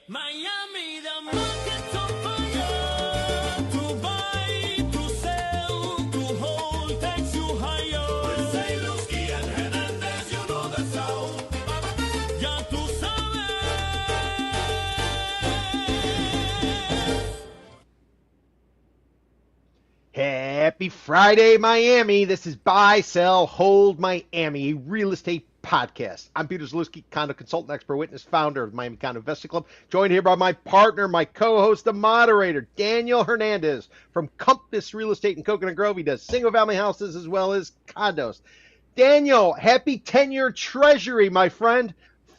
Miami, the market's on fire. To buy, to sell, to hold takes you higher. With Zalewski and Hernandez, you know the sound. Ya tú sabes. Happy Friday, Miami. This is Buy, Sell, Hold Miami, a real estate podcast. I'm Peter Zalewski, condo consultant, expert witness, founder of the Miami Condo Investing Club. Joined here by my partner, my co-host, the moderator, Daniel Hernandez from Compass Real Estate in Coconut Grove. He does single-family houses as well as condos. Daniel, happy 10-year treasury, my friend.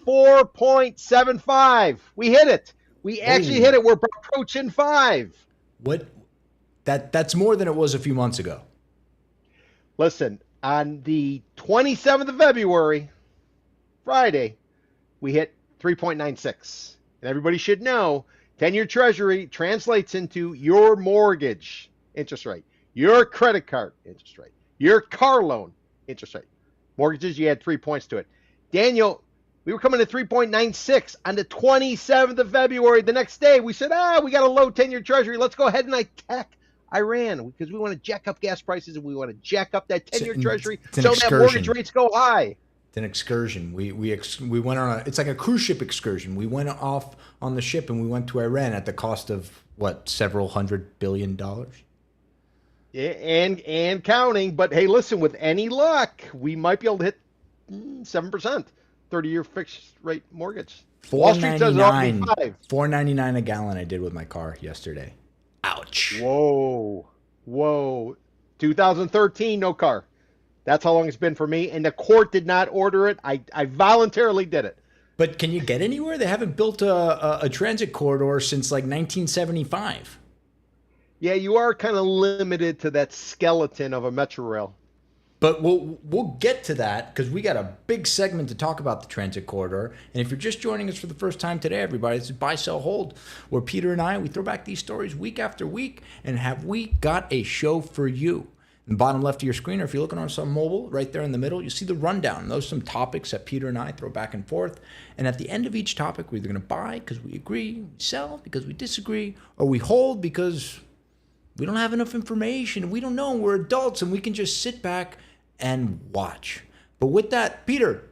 4.75. We hit it. We actually hit it. We're approaching 5. What? That's more than it was a few months ago. Listen, on the 27th of February, Friday, we hit 3.96. And everybody should know 10-year treasury translates into your mortgage interest rate, your credit card interest rate, your car loan interest rate. Mortgages, you add 3 points to it. Daniel, we were coming to 3.96 on the 27th of February. The next day, we said, we got a low 10-year treasury. Let's go ahead and attack Iran because we want to jack up gas prices and we want to jack up that 10-year treasury so that mortgage rates go high. It's an excursion. We went on it's like a cruise ship excursion. We went off on the ship and we went to Iran at the cost of what, several $100 billion? Yeah, and counting. But hey, listen, with any luck, we might be able to hit 7%, 30-year fixed rate mortgage. Wall Street says $4.99 a gallon I did with my car yesterday. Ouch. Whoa. 2013, no car. That's how long it's been for me. And the court did not order it. I voluntarily did it. But can you get anywhere? They haven't built a transit corridor since like 1975. Yeah, you are kind of limited to that skeleton of a metro rail. But we'll get to that because we got a big segment to talk about the transit corridor. And if you're just joining us for the first time today, everybody, this is Buy, Sell, Hold, where Peter and I, we throw back these stories week after week. And have we got a show for you? In the bottom left of your screen, or if you're looking on some mobile, right there in the middle, you see the rundown. Those are some topics that Peter and I throw back and forth. And at the end of each topic, we're either going to buy because we agree, we sell because we disagree, or we hold because we don't have enough information. We don't know. We're adults and we can just sit back and watch. But with that, Peter,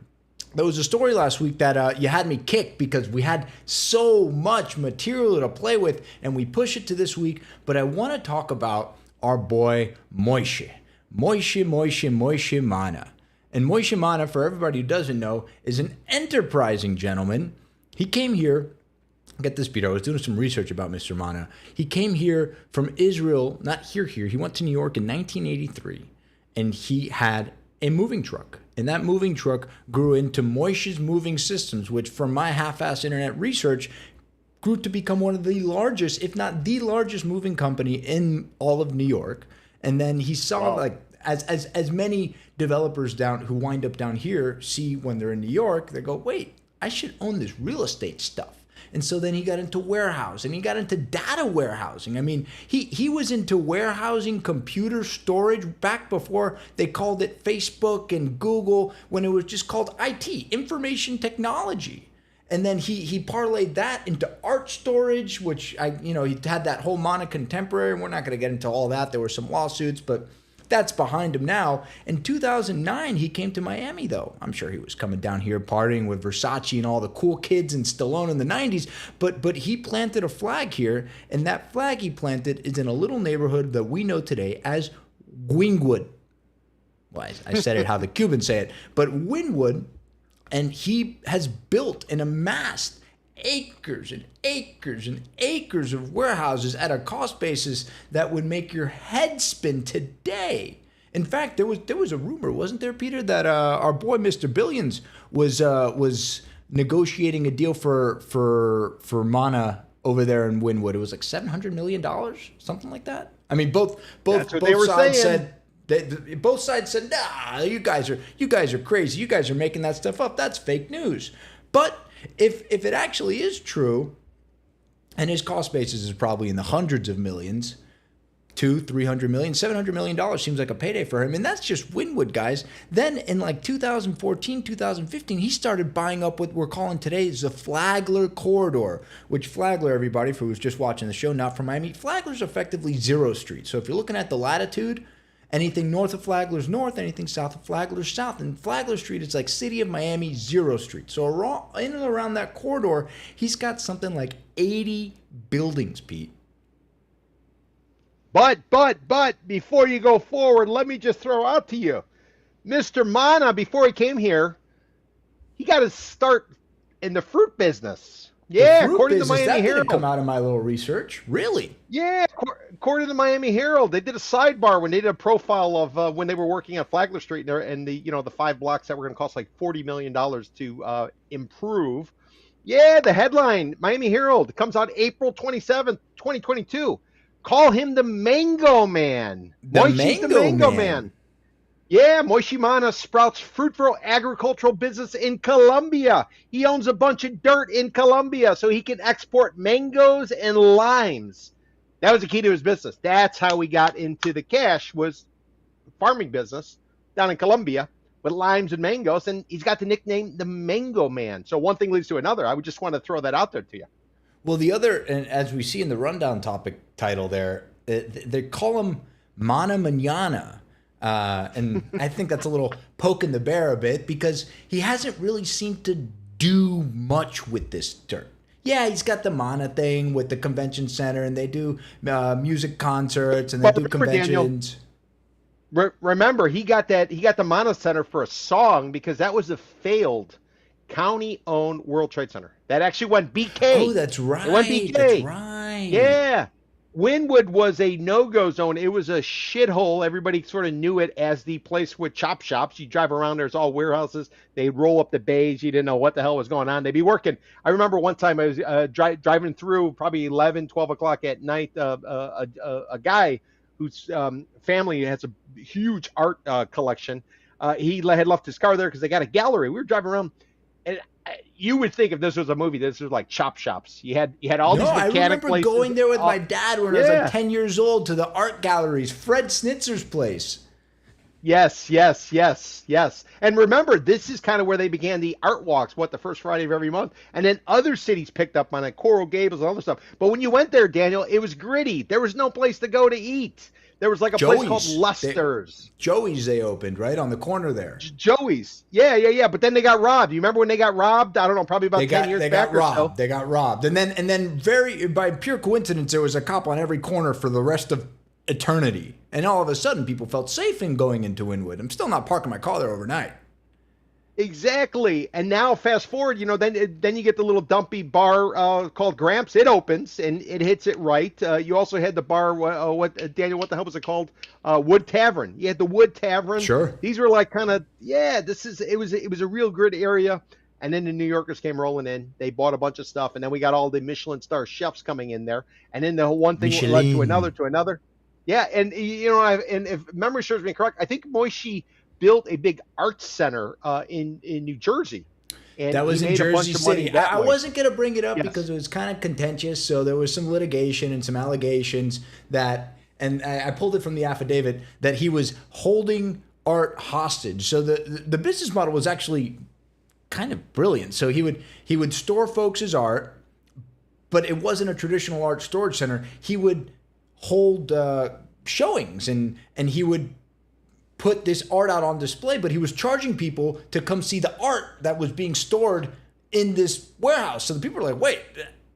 there was a story last week that you had me kick because we had so much material to play with and we push it to this week. But I want to talk about our boy Moishe Mana. And Moishe Mana, for everybody who doesn't know, is an enterprising gentleman. He came here, get this, Peter, I was doing some research about Mr. Mana. He came here from Israel, not here. He went to New York in 1983. And he had a moving truck. And that moving truck grew into Moishe's Moving Systems, which from my half-assed internet research grew to become one of the largest, if not the largest moving company in all of New York. And then he saw as many developers who wind up down here see when they're in New York, they go, wait, I should own this real estate stuff. And so then he got into warehousing. He got into data warehousing. I mean, he was into warehousing, computer storage back before they called it Facebook and Google, when it was just called IT, information technology. And then he parlayed that into art storage, which he had that whole Mana Contemporary. And we're not going to get into all that. There were some lawsuits, but that's behind him now. In 2009, he came to Miami, though. I'm sure he was coming down here partying with Versace and all the cool kids and Stallone in the 90s. But he planted a flag here, and that flag he planted is in a little neighborhood that we know today as Wynwood. Well, I said it how the Cubans say it, but Wynwood. And he has built and amassed acres and acres and acres of warehouses at a cost basis that would make your head spin today. In fact, there was a rumor, wasn't there, Peter, that our boy Mr. Billions was negotiating a deal for Mana over there in Wynwood. It was like $700 million, something like that. I mean, both sides said. Both sides said, nah, you guys are crazy. You guys are making that stuff up. That's fake news. But if it actually is true, and his cost basis is probably in the hundreds of millions, $300 million, $700 million seems like a payday for him. And that's just Wynwood, guys. Then in like 2014, 2015, he started buying up what we're calling today is the Flagler corridor, which Flagler, everybody, for who's just watching the show, not from Miami, Flagler's effectively 0 Street. So if you're looking at the latitude, anything north of Flagler's north, anything south of Flagler's south. And Flagler Street is like City of Miami, 0 Street. So in and around that corridor, he's got something like 80 buildings, Pete. But, before you go forward, let me just throw out to you. Mr. Mana, before he came here, he got his start in the fruit business. Yeah, according to the Miami Herald. That didn't come out of my little research. Really? Yeah, according to the Miami Herald, they did a sidebar when they did a profile of when they were working on Flagler Street and the 5 blocks that were going to cost like $40 million to improve. Yeah, the headline, Miami Herald, comes out April 27th, 2022. Call him the Mango Man. Moishi's the Mango Man. Yeah, Moishi Mana sprouts fruitful agricultural business in Colombia. He owns a bunch of dirt in Colombia so he can export mangoes and limes. That was the key to his business. That's how he got into the cash, was farming business down in Colombia with limes and mangoes, and he's got the nickname the Mango Man. So one thing leads to another. I would just want to throw that out there to you. Well, the other, and as we see in the rundown topic title there, they call him Mana Manana. And I think that's a little poking the bear a bit because he hasn't really seemed to do much with this dirt. Yeah, he's got the Mana thing with the convention center, and they do music concerts, and they do conventions. Daniel, remember, he got the Mana Center for a song because that was a failed county-owned World Trade Center. That actually went BK. Oh, that's right. It went BK. That's right. Yeah. Wynwood was a no-go zone. It was a shithole. Everybody sort of knew it as the place with chop shops. You drive around, there's all warehouses. They'd roll up the bays. You didn't know what the hell was going on. They'd be working. I remember one time I was driving through probably 11, 12 o'clock at night. A guy whose family has a huge art collection. He had left his car there because they got a gallery. We were driving around. And you would think if this was a movie, this was like chop shops. You had all these mechanic I remember places. going there with my dad when I was like 10 years old to the art galleries, Fred Snitzer's place. Yes. And remember, this is kind of where they began the art walks, the first Friday of every month. And then other cities picked up on it, Coral Gables and other stuff. But when you went there, Daniel, it was gritty. There was no place to go to eat. There was like a place called Lester's. Joey's they opened, right, on the corner there. Joey's. Yeah. But then they got robbed. You remember when they got robbed? I don't know, probably about 10 years back or so. They got robbed. And then by pure coincidence, there was a cop on every corner for the rest of eternity. And all of a sudden, people felt safe in going into Wynwood. I'm still not parking my car there overnight. Exactly. And now fast forward, then you get the little dumpy bar called Gramps. It opens and it hits it right. You also had the bar, Daniel, what the hell was it called? Wood Tavern. You had the Wood Tavern. Sure. These were like kind of, it was a real good area. And then the New Yorkers came rolling in. They bought a bunch of stuff. And then we got all the Michelin star chefs coming in there. And then the one thing led to another. Yeah. And, and if memory serves me correct, I think Moishi built a big arts center in New Jersey. And that was in Jersey City. I wasn't going to bring it up because it was kind of contentious. So there was some litigation and some allegations that, and I pulled it from the affidavit, that he was holding art hostage. So the business model was actually kind of brilliant. So he would store folks' art, but it wasn't a traditional art storage center. He would hold showings and he would put this art out on display, but he was charging people to come see the art that was being stored in this warehouse. So the people were like, wait,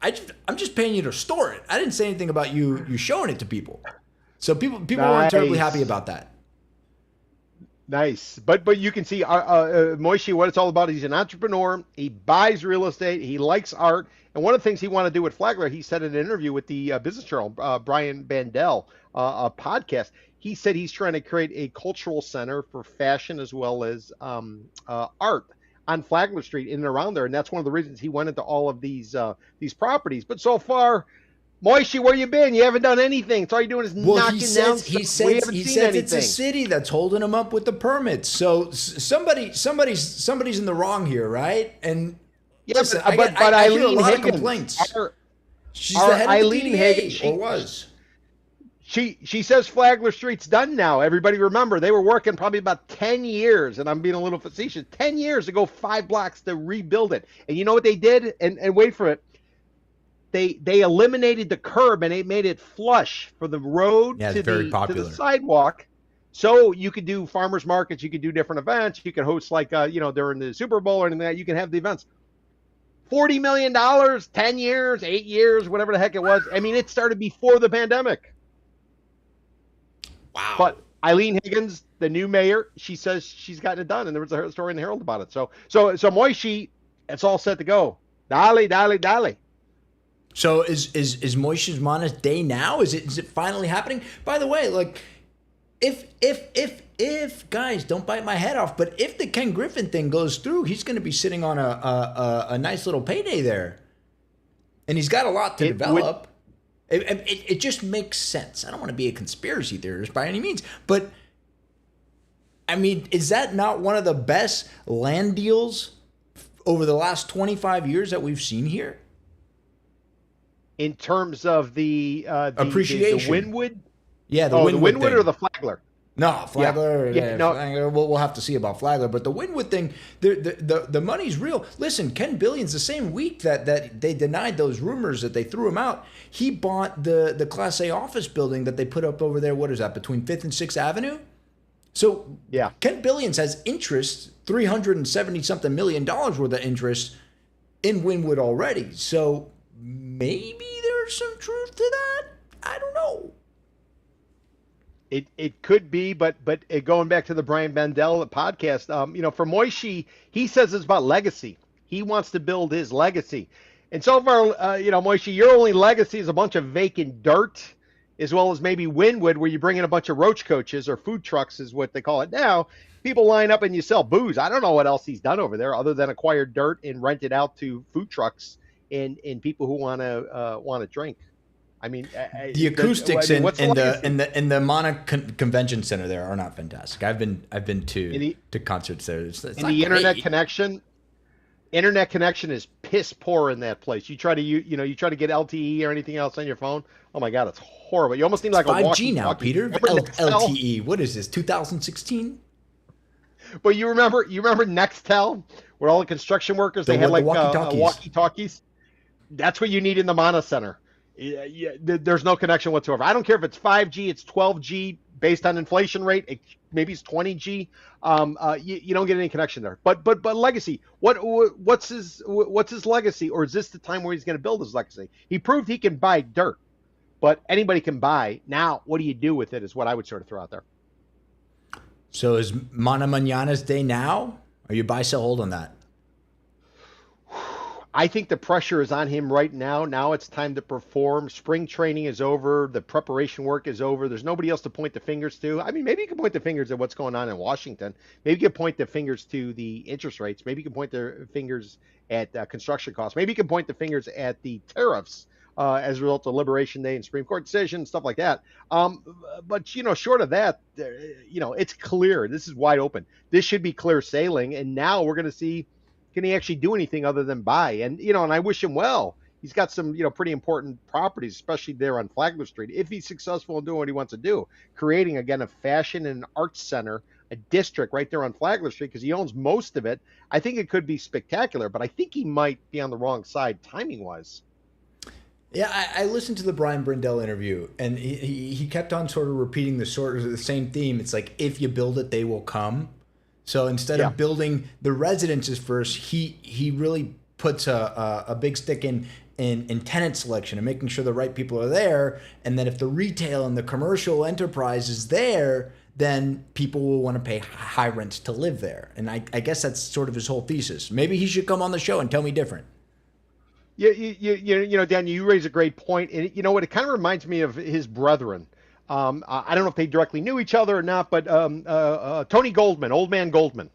I'm just paying you to store it. I didn't say anything about you showing it to people. So people weren't terribly happy about that. Nice. But you can see Moishi, what it's all about. He's an entrepreneur. He buys real estate. He likes art. And one of the things he wanted to do with Flagler, he said in an interview with the Business Journal, Brian Bandel, a podcast, he said he's trying to create a cultural center for fashion as well as art on Flagler Street in and around there. And that's one of the reasons he went into all of these properties. But so far, Moishi, where you been? You haven't done anything. It's all you're doing is knocking down. He says it's a city that's holding him up with the permits. So somebody's in the wrong here, right? And listen, I hear a lot of complaints. She's the head of the DDA, or was. She says Flagler Street's done now. Everybody remember, they were working probably about 10 years, and I'm being a little facetious, 10 years to go 5 blocks to rebuild it. And you know what they did? And wait for it. They eliminated the curb and they made it flush for the road Yeah, to, it's very the, to popular. the sidewalk. So you could do farmers markets, you could do different events, you could host like during the Super Bowl or anything like that. You can have the events. $40 million, 10 years, 8 years, whatever the heck it was. I mean, it started before the pandemic. Wow. But Eileen Higgins, the new mayor, she says she's gotten it done, and there was a story in the Herald about it. So Moishi, it's all set to go. Dale. So is Moishe Mana's day now? Is it finally happening? By the way, like if guys, don't bite my head off, but if the Ken Griffin thing goes through, he's going to be sitting on a nice little payday there, and he's got a lot to develop. It just makes sense. I don't want to be a conspiracy theorist by any means, but I mean, is that not one of the best land deals over the last 25 years that we've seen here? In terms of the appreciation, the Wynwood, the Wynwood or the Flagler. No, Flagler. No. Flagler, we'll have to see about Flagler, but the Wynwood thing, the money's real. Listen, Ken Billions, the same week that they denied those rumors that they threw him out, he bought the Class A office building that they put up over there. What is that, between 5th and 6th Avenue? So yeah, Ken Billions has interest, $370-something million worth of interest in Wynwood already. So maybe there's some truth to that. I don't know. It could be, but going back to the Brian Bendel podcast, for Moishi, he says it's about legacy. He wants to build his legacy. And so far, Moishi, your only legacy is a bunch of vacant dirt, as well as maybe Wynwood, where you bring in a bunch of roach coaches or food trucks is what they call it now. People line up and you sell booze. I don't know what else he's done over there other than acquire dirt and rent it out to food trucks and people who want to drink. I mean, the acoustics in the Mana Convention Center there are not fantastic. I've been to concerts there. It's and the internet connection is piss poor in that place. You try to get LTE or anything else on your phone. Oh my God, it's horrible. You almost need like a 5G now, Peter. LTE. What is this? 2016? But you remember Nextel, where all the construction workers they had like walkie-talkies. That's what you need in the Mana Center. Yeah, there's no connection whatsoever. I don't care if it's 5G, it's 12G based on inflation rate. Maybe it's 20G. You don't get any connection there. But legacy. What's his legacy? Or is this the time where he's going to build his legacy? He proved he can buy dirt, but anybody can buy. Now, what do you do with it? Is what I would sort of throw out there. So is Mana Mañana's day now? Are you buy, sell, hold on that? I think the pressure is on him right now. Now it's time to perform. Spring training is over. The preparation work is over. There's nobody else to point the fingers to. I mean, maybe you can point the fingers at what's going on in Washington. Maybe you can point the fingers to the interest rates. Maybe you can point the fingers at construction costs. Maybe you can point the fingers at the tariffs as a result of Liberation Day and Supreme Court decision, stuff like that. But, short of that, it's clear. This is wide open. This should be clear sailing. And now we're going to see, can he actually do anything other than buy? And, and I wish him well. He's got some, pretty important properties, especially there on Flagler Street. If he's successful in doing what he wants to do, creating, again, a fashion and arts center, a district right there on Flagler Street, because he owns most of it, I think it could be spectacular. But I think he might be on the wrong side timing-wise. Yeah, I listened to the Brian Brindell interview, and he kept on sort of repeating the same theme. It's like, if you build it, they will come. So instead of building the residences first, he really puts a big stick in tenant selection and making sure the right people are there. And then if the retail and the commercial enterprise is there, then people will want to pay high rents to live there. And I guess that's sort of his whole thesis. Maybe he should come on the show and tell me different. Yeah, Daniel, you raise a great point. And you know what? It kind of reminds me of his brethren. I don't know if they directly knew each other or not, but Tony Goldman, Old Man Goldman,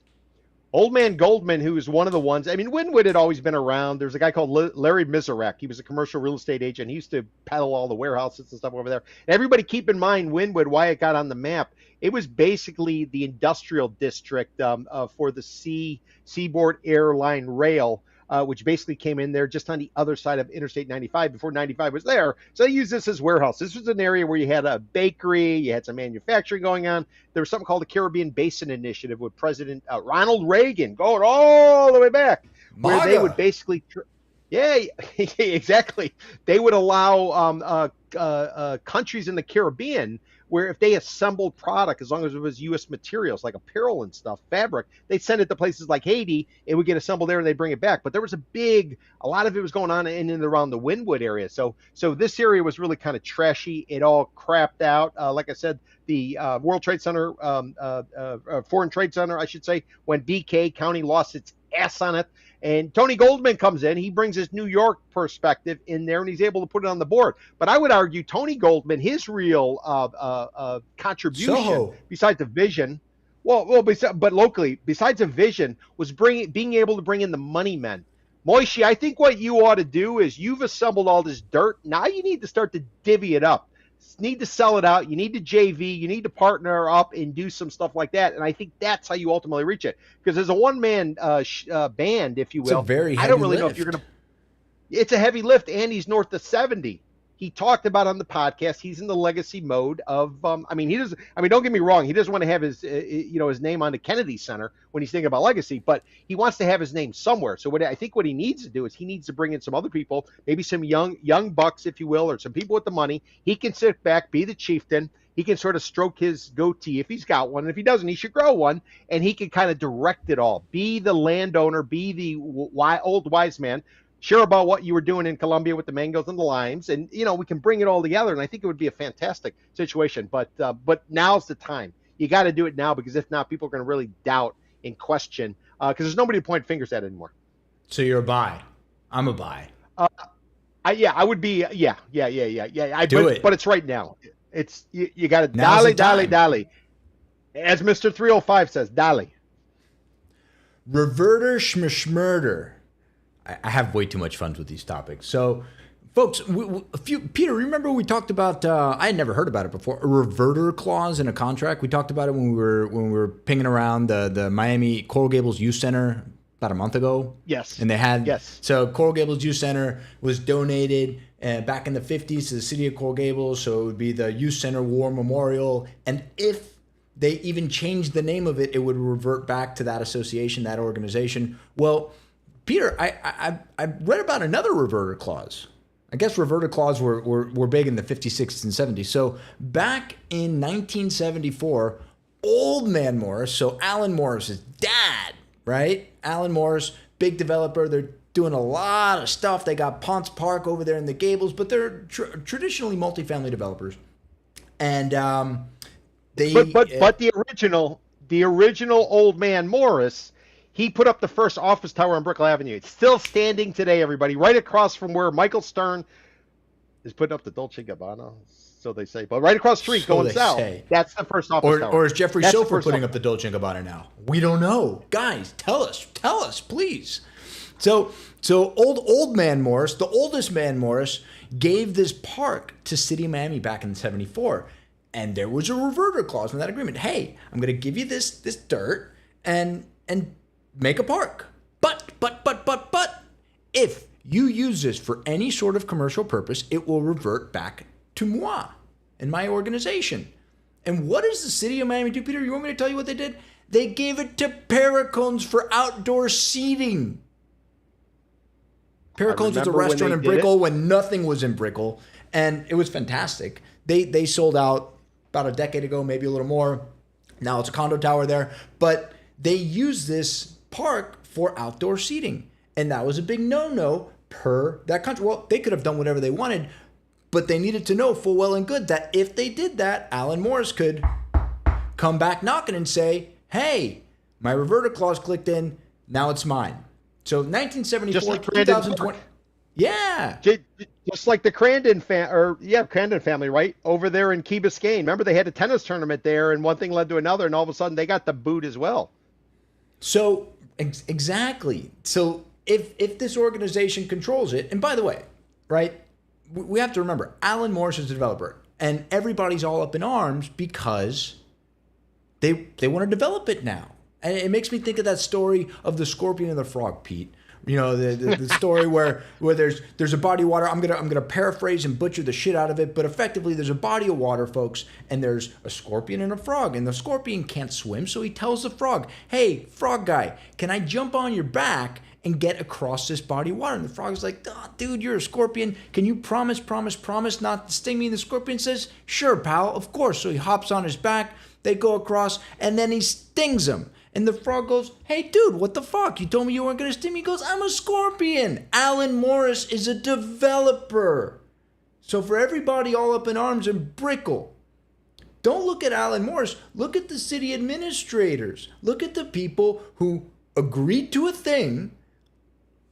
who was one of the ones. I mean, Wynwood had always been around. There's a guy called Larry Mizarek. He was a commercial real estate agent. He used to peddle all the warehouses and stuff over there. And everybody keep in mind Wynwood, why it got on the map. It was basically the industrial district for the Seaboard Airline Rail. which basically came in there just on the other side of Interstate 95 before 95 was there. So they used this as warehouse. This was an area where you had a bakery, you had some manufacturing going on. There was something called the Caribbean Basin Initiative with President Ronald Reagan going all the way back, where they would basically, yeah, exactly. They would allow countries in the Caribbean where if they assembled product, as long as it was U.S. materials like apparel and stuff, fabric, they'd send it to places like Haiti. It would get assembled there and they'd bring it back. But there was a lot of it was going on in and around the Wynwood area. So this area was really kind of trashy. It all crapped out. Like I said, the World Trade Center, Foreign Trade Center, I should say, when BK County lost its ass on it. And Tony Goldman comes in. He brings his New York perspective in there, and he's able to put it on the board. But I would argue Tony Goldman, his real contribution, besides the vision, but locally, besides the vision, was being able to bring in the money men. Moishi, I think what you ought to do is you've assembled all this dirt. Now you need to start to divvy it up. Need to sell it out. You need to JV. You need to partner up and do some stuff like that. And I think that's how you ultimately reach it. Because as a one-man band, if you will, I don't really know if you're going to. It's a heavy lift, and he's north of 70. He talked about on the podcast. He's in the legacy mode of. He doesn't. Don't get me wrong. He doesn't want to have his name on the Kennedy Center when he's thinking about legacy, but he wants to have his name somewhere. So what he needs to do is he needs to bring in some other people, maybe some young bucks, if you will, or some people with the money. He can sit back, be the chieftain. He can sort of stroke his goatee if he's got one, and if he doesn't, he should grow one. And he can kind of direct it all. Be the landowner. Be the old wise man. Share about what you were doing in Colombia with the mangoes and the limes, and we can bring it all together. And I think it would be a fantastic situation. But now's the time. You got to do it now, because if not, people are going to really doubt and question, because there's nobody to point fingers at anymore. So you're a buy. I'm a buy. I would be. Yeah. Do it. But it's right now. It's you got to dally. As Mr. 305 says, dally. Reverter schmurder. I have way too much fun with these topics. So, folks, Peter, remember we talked about? I had never heard about it before. A reverter clause in a contract. We talked about it when we were pinging around the Miami Coral Gables Youth Center about a month ago. Yes. And they had yes. So Coral Gables Youth Center was donated back in the 50s to the city of Coral Gables. So it would be the Youth Center War Memorial, and if they even changed the name of it, it would revert back to that association, that organization. Well, Peter, I read about another reverter clause. I guess reverter clause were big in the 50s, 60s, and 70s. So back in 1974, Old Man Morris, so Alan Morris's dad, right? Alan Morris, big developer. They're doing a lot of stuff. They got Ponce Park over there in the Gables, but they're traditionally multifamily developers. And but the original Old Man Morris, he put up the first office tower on Brickell Avenue. It's still standing today, everybody, right across from where Michael Stern is putting up the Dolce & Gabbana, so they say. But right across the street, going south, that's the first office tower. Or is Jeffrey Sofer putting up the Dolce & Gabbana now? We don't know. Guys, tell us, please. So old man Morris, the oldest man Morris, gave this park to City of Miami back in '74. And there was a reverter clause in that agreement. Hey, I'm going to give you this dirt and make a park. But, if you use this for any sort of commercial purpose, it will revert back to moi and my organization. And what does the city of Miami do, Peter? You want me to tell you what they did? They gave it to Paracones for outdoor seating. Paracones was a restaurant in Brickell when nothing was in Brickell, and it was fantastic. They sold out about a decade ago, maybe a little more. Now it's a condo tower there, but they used this park for outdoor seating, and that was a big no-no per that country. Well, they could have done whatever they wanted, but they needed to know full well and good that if they did that, Alan Morris could come back knocking and say, hey, my reverter clause clicked in, now it's mine. So 1974 to 2020. Yeah. Just like the Crandon family, right? Over there in Key Biscayne. Remember they had a tennis tournament there, and one thing led to another, and all of a sudden they got the boot as well. So exactly. So if this organization controls it, and by the way, right, we have to remember, Alan Morris is a developer, and everybody's all up in arms because they want to develop it now. And it makes me think of that story of the scorpion and the frog, Pete, You know, the story where there's a body of water. I'm gonna paraphrase and butcher the shit out of it, but effectively there's a body of water, folks, and there's a scorpion and a frog, and the scorpion can't swim, so he tells the frog, "Hey, frog guy, can I jump on your back and get across this body of water?" And the frog's like, "Oh, dude, you're a scorpion. Can you promise not to sting me?" And the scorpion says, "Sure, pal, of course." So he hops on his back, they go across, and then he stings him. And the frog goes, "Hey, dude, what the fuck? You told me you weren't going to sting me." He goes, "I'm a scorpion." Alan Morris is a developer. So for everybody all up in arms and Brickle, don't look at Alan Morris. Look at the city administrators. Look at the people who agreed to a thing.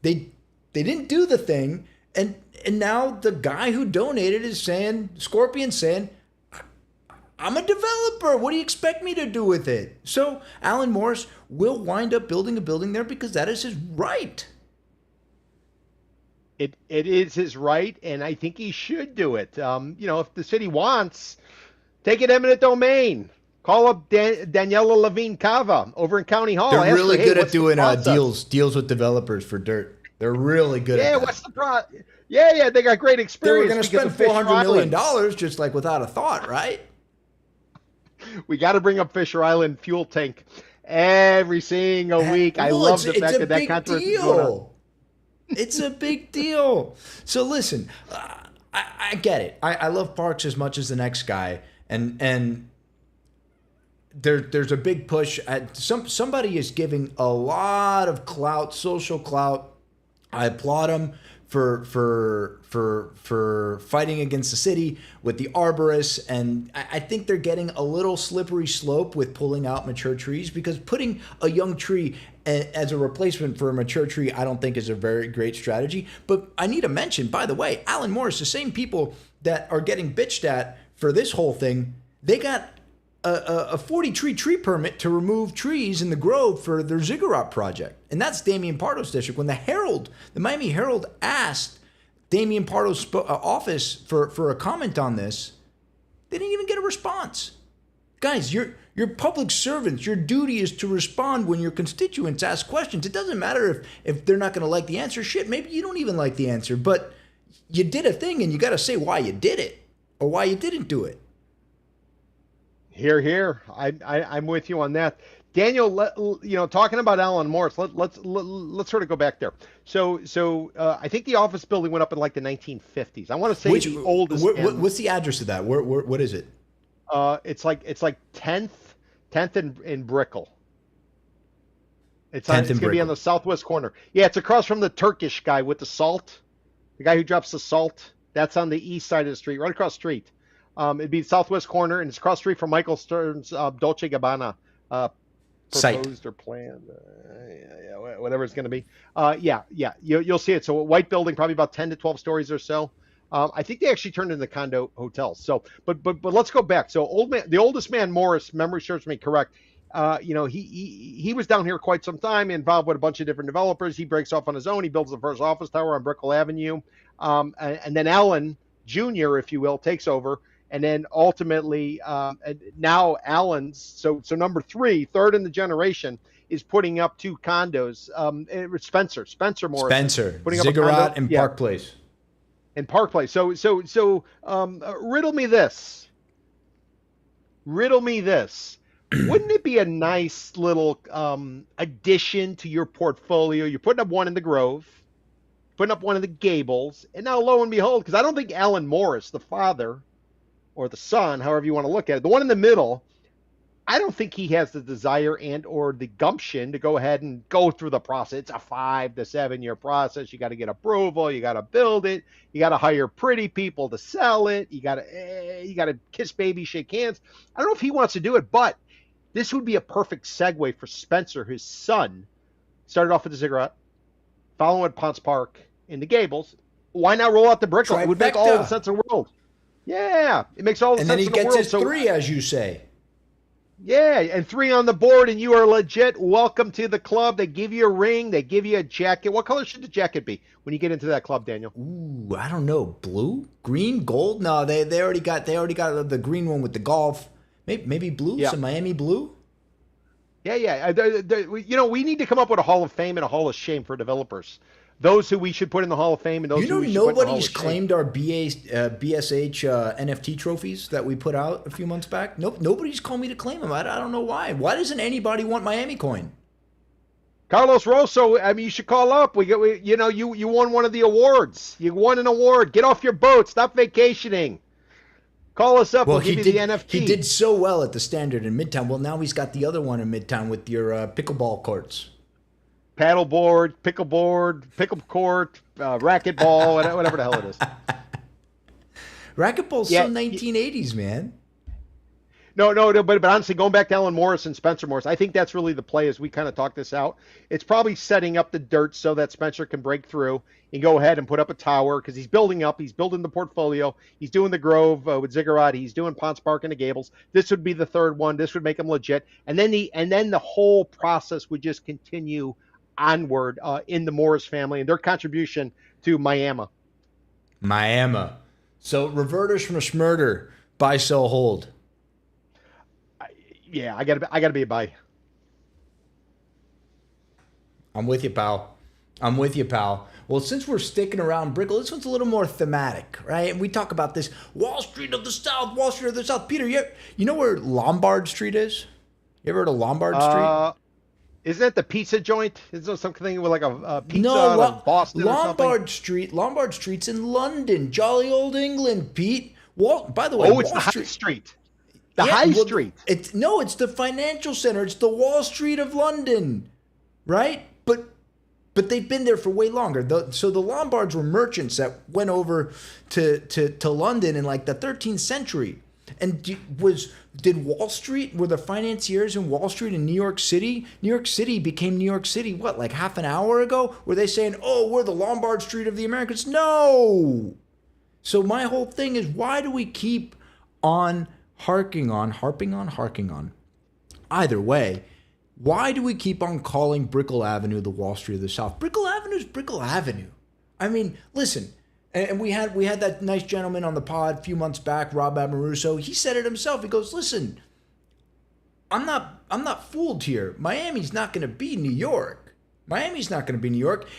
They didn't do the thing. And now the guy who donated is saying, Scorpion's saying, "I'm a developer. What do you expect me to do with it?" So Alan Morris will wind up building a building there because that is his right. It is his right, and I think he should do it. If the city wants, take it eminent domain. Call up Daniela Levine Cava over in County Hall. They're Ask really her, good "Hey, at doing what's the process?" deals with developers for dirt. They're really good at that. What's the process? Yeah, they got great They were experience. going to because spend of Fisher $400 million Island. just like without a thought, right? We got to bring up Fisher Island fuel tank every single week. I love the fact that controversy is going on. It's a big deal. So listen, I get it. I love parks as much as the next guy, and there's a big push. Somebody is giving a lot of clout, social clout. I applaud him for fighting against the city with the arborists, and I think they're getting a little slippery slope with pulling out mature trees, because putting a young tree as a replacement for a mature tree, I don't think is a very great strategy. But I need to mention, by the way, Alan Morris, the same people that are getting bitched at for this whole thing, they got a 40-tree permit to remove trees in the Grove for their ziggurat project. And that's Damian Pardo's district. When the Miami Herald asked Damian Pardo's office for a comment on this, they didn't even get a response. Guys, you're public servants. Your duty is to respond when your constituents ask questions. It doesn't matter if they're not going to like the answer. Shit, maybe you don't even like the answer, but you did a thing and you got to say why you did it or why you didn't do it. Here. I'm with you on that. Daniel, talking about Alan Morris, let's sort of go back there. So I think the office building went up in like the 1950s. I want to say the oldest. What's the address of that? What is it? It's like 10th in Brickell. It's going to be on the southwest corner. Yeah, it's across from the Turkish guy with the salt. The guy who drops the salt. That's on the east side of the street, right across the street. It'd be the southwest corner, and it's across the street from Michael Stern's Dolce Gabbana proposed or planned, whatever it's going to be. You'll see it. So a white building, probably about 10 to 12 stories or so. I think they actually turned into condo hotels. So, but let's go back. So the oldest man Morris, memory serves me correct. He was down here quite some time, involved with a bunch of different developers. He breaks off on his own. He builds the first office tower on Brickell Avenue, and then Alan Jr., if you will, takes over. And then ultimately, now Allen's, so number third in the generation, is putting up two condos. Spencer Morris. Putting Ziggurat and Park Place. And Park Place. So riddle me this. Wouldn't it be a nice little addition to your portfolio? You're putting up one in the Grove, putting up one in the Gables, and now lo and behold, because I don't think Alan Morris, the father, or the son, however you want to look at it, the one in the middle, I don't think he has the desire and or the gumption to go ahead and go through the process. It's a 5 to 7 year process. You got to get approval. You got to build it. You got to hire pretty people to sell it. You got to kiss baby, shake hands. I don't know if he wants to do it, but this would be a perfect segue for Spencer, his son. Started off with the Ziggurat, following at Ponce Park in the Gables. Why not roll out the Brickell? It would make all the sense in the world. Yeah, it makes all the sense in the world. And then he gets his 3, as you say. Yeah, and 3 on the board, and you are legit. Welcome to the club. They give you a ring. They give you a jacket. What color should the jacket be when you get into that club, Daniel? Ooh, I don't know. Blue, green, gold. No, they already got the green one with the golf. Maybe blue. Yeah. Some Miami blue. Yeah, yeah. We need to come up with a Hall of Fame and a Hall of Shame for developers. Those who we should put in the Hall of Fame and those You who know, we should put in the Hall nobody's of Shame. claimed our BSH NFT trophies that we put out a few months back. Nope, nobody's called me to claim them. I don't know why. Why doesn't anybody want Miami coin? Carlos Rosso, I mean, you should call up. You won one of the awards. You won an award. Get off your boat. Stop vacationing. Call us up. Well, We'll give you the NFT. He did so well at the Standard in Midtown. Well, now he's got the other one in Midtown with your pickleball courts. Paddleboard, pickle court, racquetball, whatever the hell it is. Racquetball's so 1980s, man. No, but honestly, going back to Alan Morris and Spencer Morris, I think that's really the play as we kind of talk this out. It's probably setting up the dirt so that Spencer can break through and go ahead and put up a tower because he's building up. He's building the portfolio. He's doing the Grove with Ziggurat. He's doing Ponce Park and the Gables. This would be the third one. This would make him legit. And then the whole process would just continue onward in the Morris family and their contribution to Miami. So reverters from a schmurder, buy, sell, hold. Yeah, I gotta be a buy. I'm with you, pal. Well, since we're sticking around Brickell, this one's a little more thematic, right? And we talk about this Wall Street of the South. Peter, you know where Lombard Street is? You ever heard of Lombard Street? Isn't that the pizza joint? Is there something with like a pizza out of Boston Lombard Street. Lombard Street's in London. Jolly old England, Pete. By the way, it's the High Street. High Street. It's the financial center. It's the Wall Street of London, right? But they've been there for way longer. So the Lombards were merchants that went over to London in like the 13th century. And did Wall Street, were the financiers in Wall Street in New York City? New York City became New York City, what, like half an hour ago? Were they saying, oh, we're the Lombard Street of the Americans? No! So my whole thing is, why do we keep on harping on? Either way, why do we keep on calling Brickell Avenue the Wall Street of the South? Brickell Avenue is Brickell Avenue. I mean, listen, and we had that nice gentleman on the pod a few months back, Rob Amaruso. He said it himself. He goes, listen, I'm not fooled here. Miami's not going to be New York.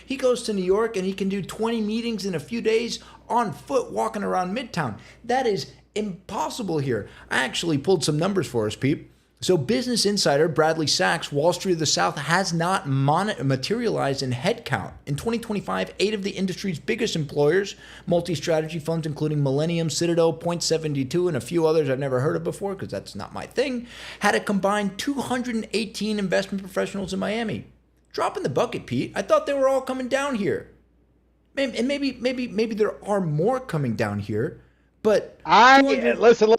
He goes to New York and he can do 20 meetings in a few days on foot walking around Midtown. That is impossible here. I actually pulled some numbers for us, Pete. So Business Insider, Bradley Sachs, Wall Street of the South has not materialized in headcount. In 2025, 8 of the industry's biggest employers, multi-strategy funds including Millennium, Citadel, Point72, and a few others I've never heard of before because that's not my thing, had a combined 218 investment professionals in Miami. Drop in the bucket, Pete. I thought they were all coming down here. And maybe there are more coming down here. But listen.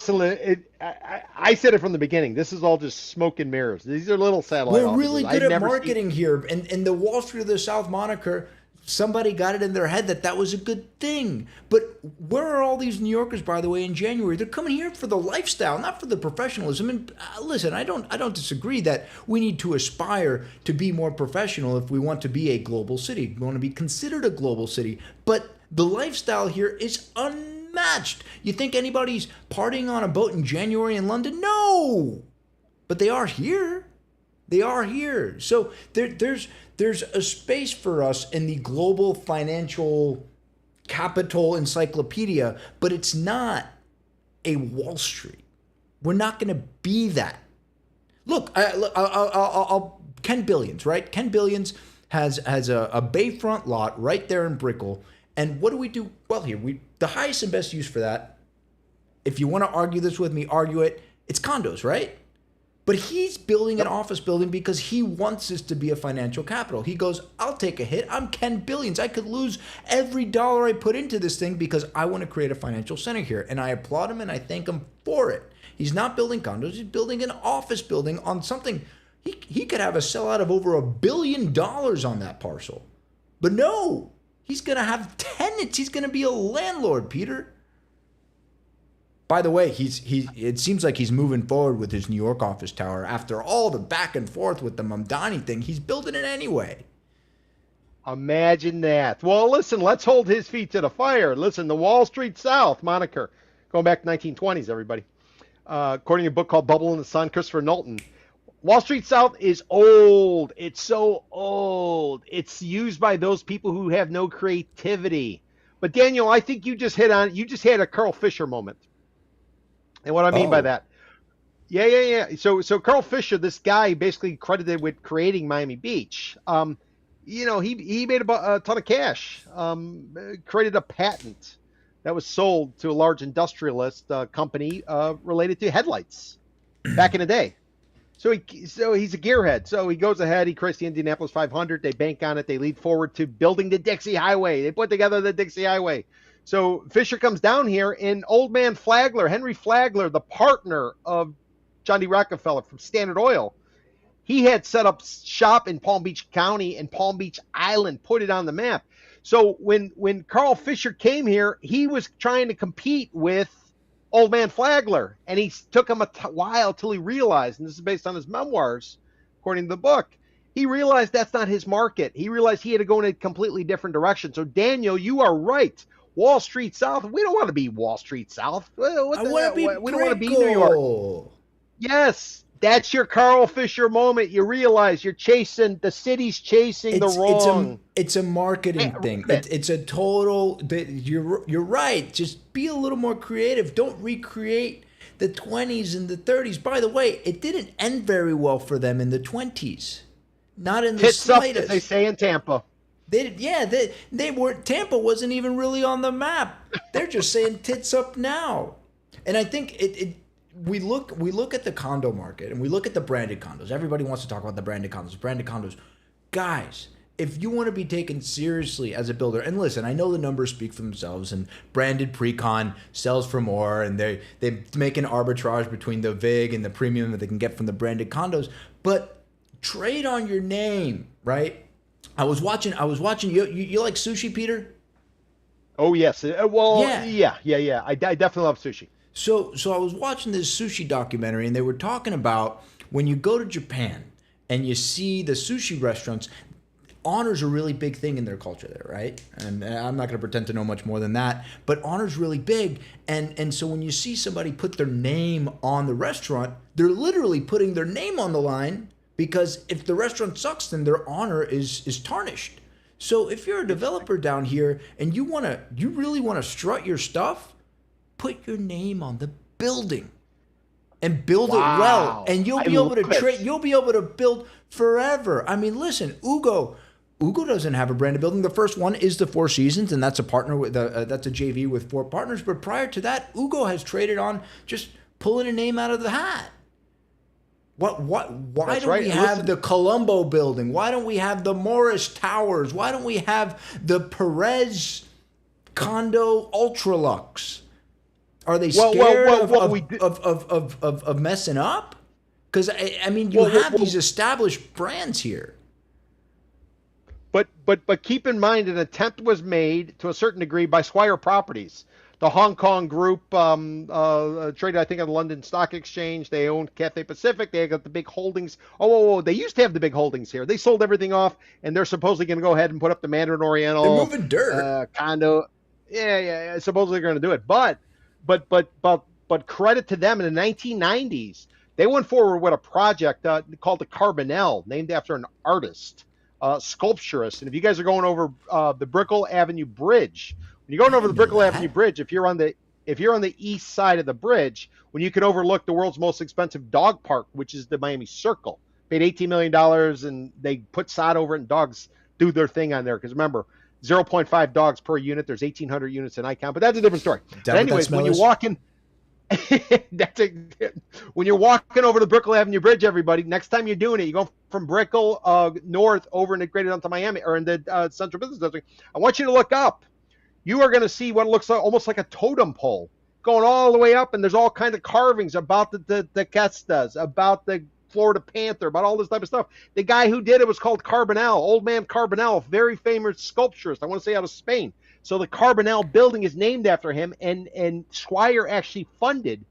I said it from the beginning. This is all just smoke and mirrors. These are little satellite offices. We're really good at marketing here, and the Wall Street of the South moniker. Somebody got it in their head that was a good thing. But where are all these New Yorkers, by the way, in January? They're coming here for the lifestyle, not for the professionalism. And listen, I don't disagree that we need to aspire to be more professional if we want to be a global city. We want to be considered a global city. But the lifestyle here is unmatched. You think anybody's partying on a boat in January in London? No! But they are here. So there's a space for us in the global financial capital encyclopedia, but it's not a Wall Street. We're not going to be that. Look, I'll Ken Billions, right? Ken Billions has a bayfront lot right there in Brickell. And what do we do? Well, here, the highest and best use for that, if you want to argue this with me, argue it, it's condos, right? But he's building an office building because he wants this to be a financial capital. He goes, I'll take a hit. I'm Ken Billions. I could lose every dollar I put into this thing because I want to create a financial center here. And I applaud him and I thank him for it. He's not building condos. He's building an office building on something. He could have a sellout of over $1 billion on that parcel. But no, he's going to have tenants. He's going to be a landlord, Peter. By the way, it seems like he's moving forward with his New York office tower. After all the back and forth with the Mamdani thing, he's building it anyway. Imagine that. Well, listen, let's hold his feet to the fire. Listen, the Wall Street South moniker, going back to 1920s, everybody. According to a book called Bubble in the Sun, Christopher Knowlton. Wall Street South is old. It's so old. It's used by those people who have no creativity. But Daniel, I think you just had a Carl Fisher moment. And what I mean by Oh, that, yeah. So Carl Fisher, this guy basically credited with creating Miami Beach. He made a ton of cash. Created a patent that was sold to a large industrialist company related to headlights back in the day. So he's a gearhead. So he goes ahead. He creates the Indianapolis 500. They bank on it. They lead forward to building the Dixie Highway. They put together the Dixie Highway. So Fisher comes down here, and old man Flagler, Henry Flagler, the partner of John D. Rockefeller from Standard Oil, he had set up shop in Palm Beach County and Palm Beach Island, put it on the map. So when Carl Fisher came here, he was trying to compete with old man Flagler, and he took him a while till he realized, and this is based on his memoirs, according to the book, he realized that's not his market. He realized he had to go in a completely different direction. So Daniel, you are right. Wall Street South. We don't want to be Wall Street South. I want to be We don't want to be New York. Brickell. Yes, that's your Carl Fisher moment. You realize you're chasing the city's chasing the wrong. It's a marketing thing. It's a total. You're right. Just be a little more creative. Don't recreate the 20s and the 30s. By the way, it didn't end very well for them in the 20s. Not in the Tits up, slightest. as they say in Tampa. They weren't. Tampa wasn't even really on the map. They're just saying tits up now. And I think we look at the condo market and we look at the branded condos. Everybody wants to talk about the branded condos. Branded condos. Guys, if you want to be taken seriously as a builder, and listen, I know the numbers speak for themselves, and branded pre-con sells for more, and they make an arbitrage between the VIG and the premium that they can get from the branded condos, but trade on your name, right? I was watching you like sushi, Peter? Oh yes. Well, Yeah. yeah. I definitely love sushi. So I was watching this sushi documentary, and they were talking about when you go to Japan and you see the sushi restaurants, honor's a really big thing in their culture there, right? And I'm not going to pretend to know much more than that, but honor's really big. And so when you see somebody put their name on the restaurant, they're literally putting their name on the line, because if the restaurant sucks, then their honor is tarnished. So if you're a developer down here and you really want to strut your stuff, put your name on the building and build it well, and you'll be able to trade. You'll be able to build forever. I mean, listen, Ugo doesn't have a branded building. The first one is the Four Seasons, and that's a partner with that's a JV with four partners. But prior to that, Ugo has traded on just pulling a name out of the hat. Why don't we have the Colombo building? Why don't we have the Morris Towers? Why don't we have the Perez Condo Ultralux? Are they scared of messing up? Because I mean, you have these established brands here. But keep in mind, an attempt was made to a certain degree by Squire Properties, the Hong Kong group, traded I think on the London Stock Exchange. They owned Cathay Pacific. They got the big holdings. They used to have the big holdings here. They sold everything off, and they're supposedly going to go ahead and put up the Mandarin Oriental. They're moving dirt. Condo. Yeah. Supposedly they're going to do it, but credit to them in the 1990s, they went forward with a project called the Carbonell, named after an artist, sculpturist. And if you guys are going over the Brickell Avenue Bridge, when you're going over the Brickell Avenue Bridge, if you're on the east side of the bridge, when you can overlook the world's most expensive dog park, which is the Miami Circle, paid $18 million, and they put sod over it, and dogs do their thing on there. Because remember, 0.5 dogs per unit. There's 1,800 units in ICON, but that's a different story. But anyways, when you're walking, when you're walking over the Brickell Avenue Bridge, everybody, next time you're doing it, you go from Brickell north over integrated onto Miami or in the Central Business District. I want you to look up. You are going to see what looks like almost like a totem pole going all the way up, and there's all kinds of carvings about the Kestas, about the Florida Panther, about all this type of stuff. The guy who did it was called Carbonell, old man Carbonell, very famous sculpturist, I want to say out of Spain. So the Carbonell building is named after him, and Squire actually funded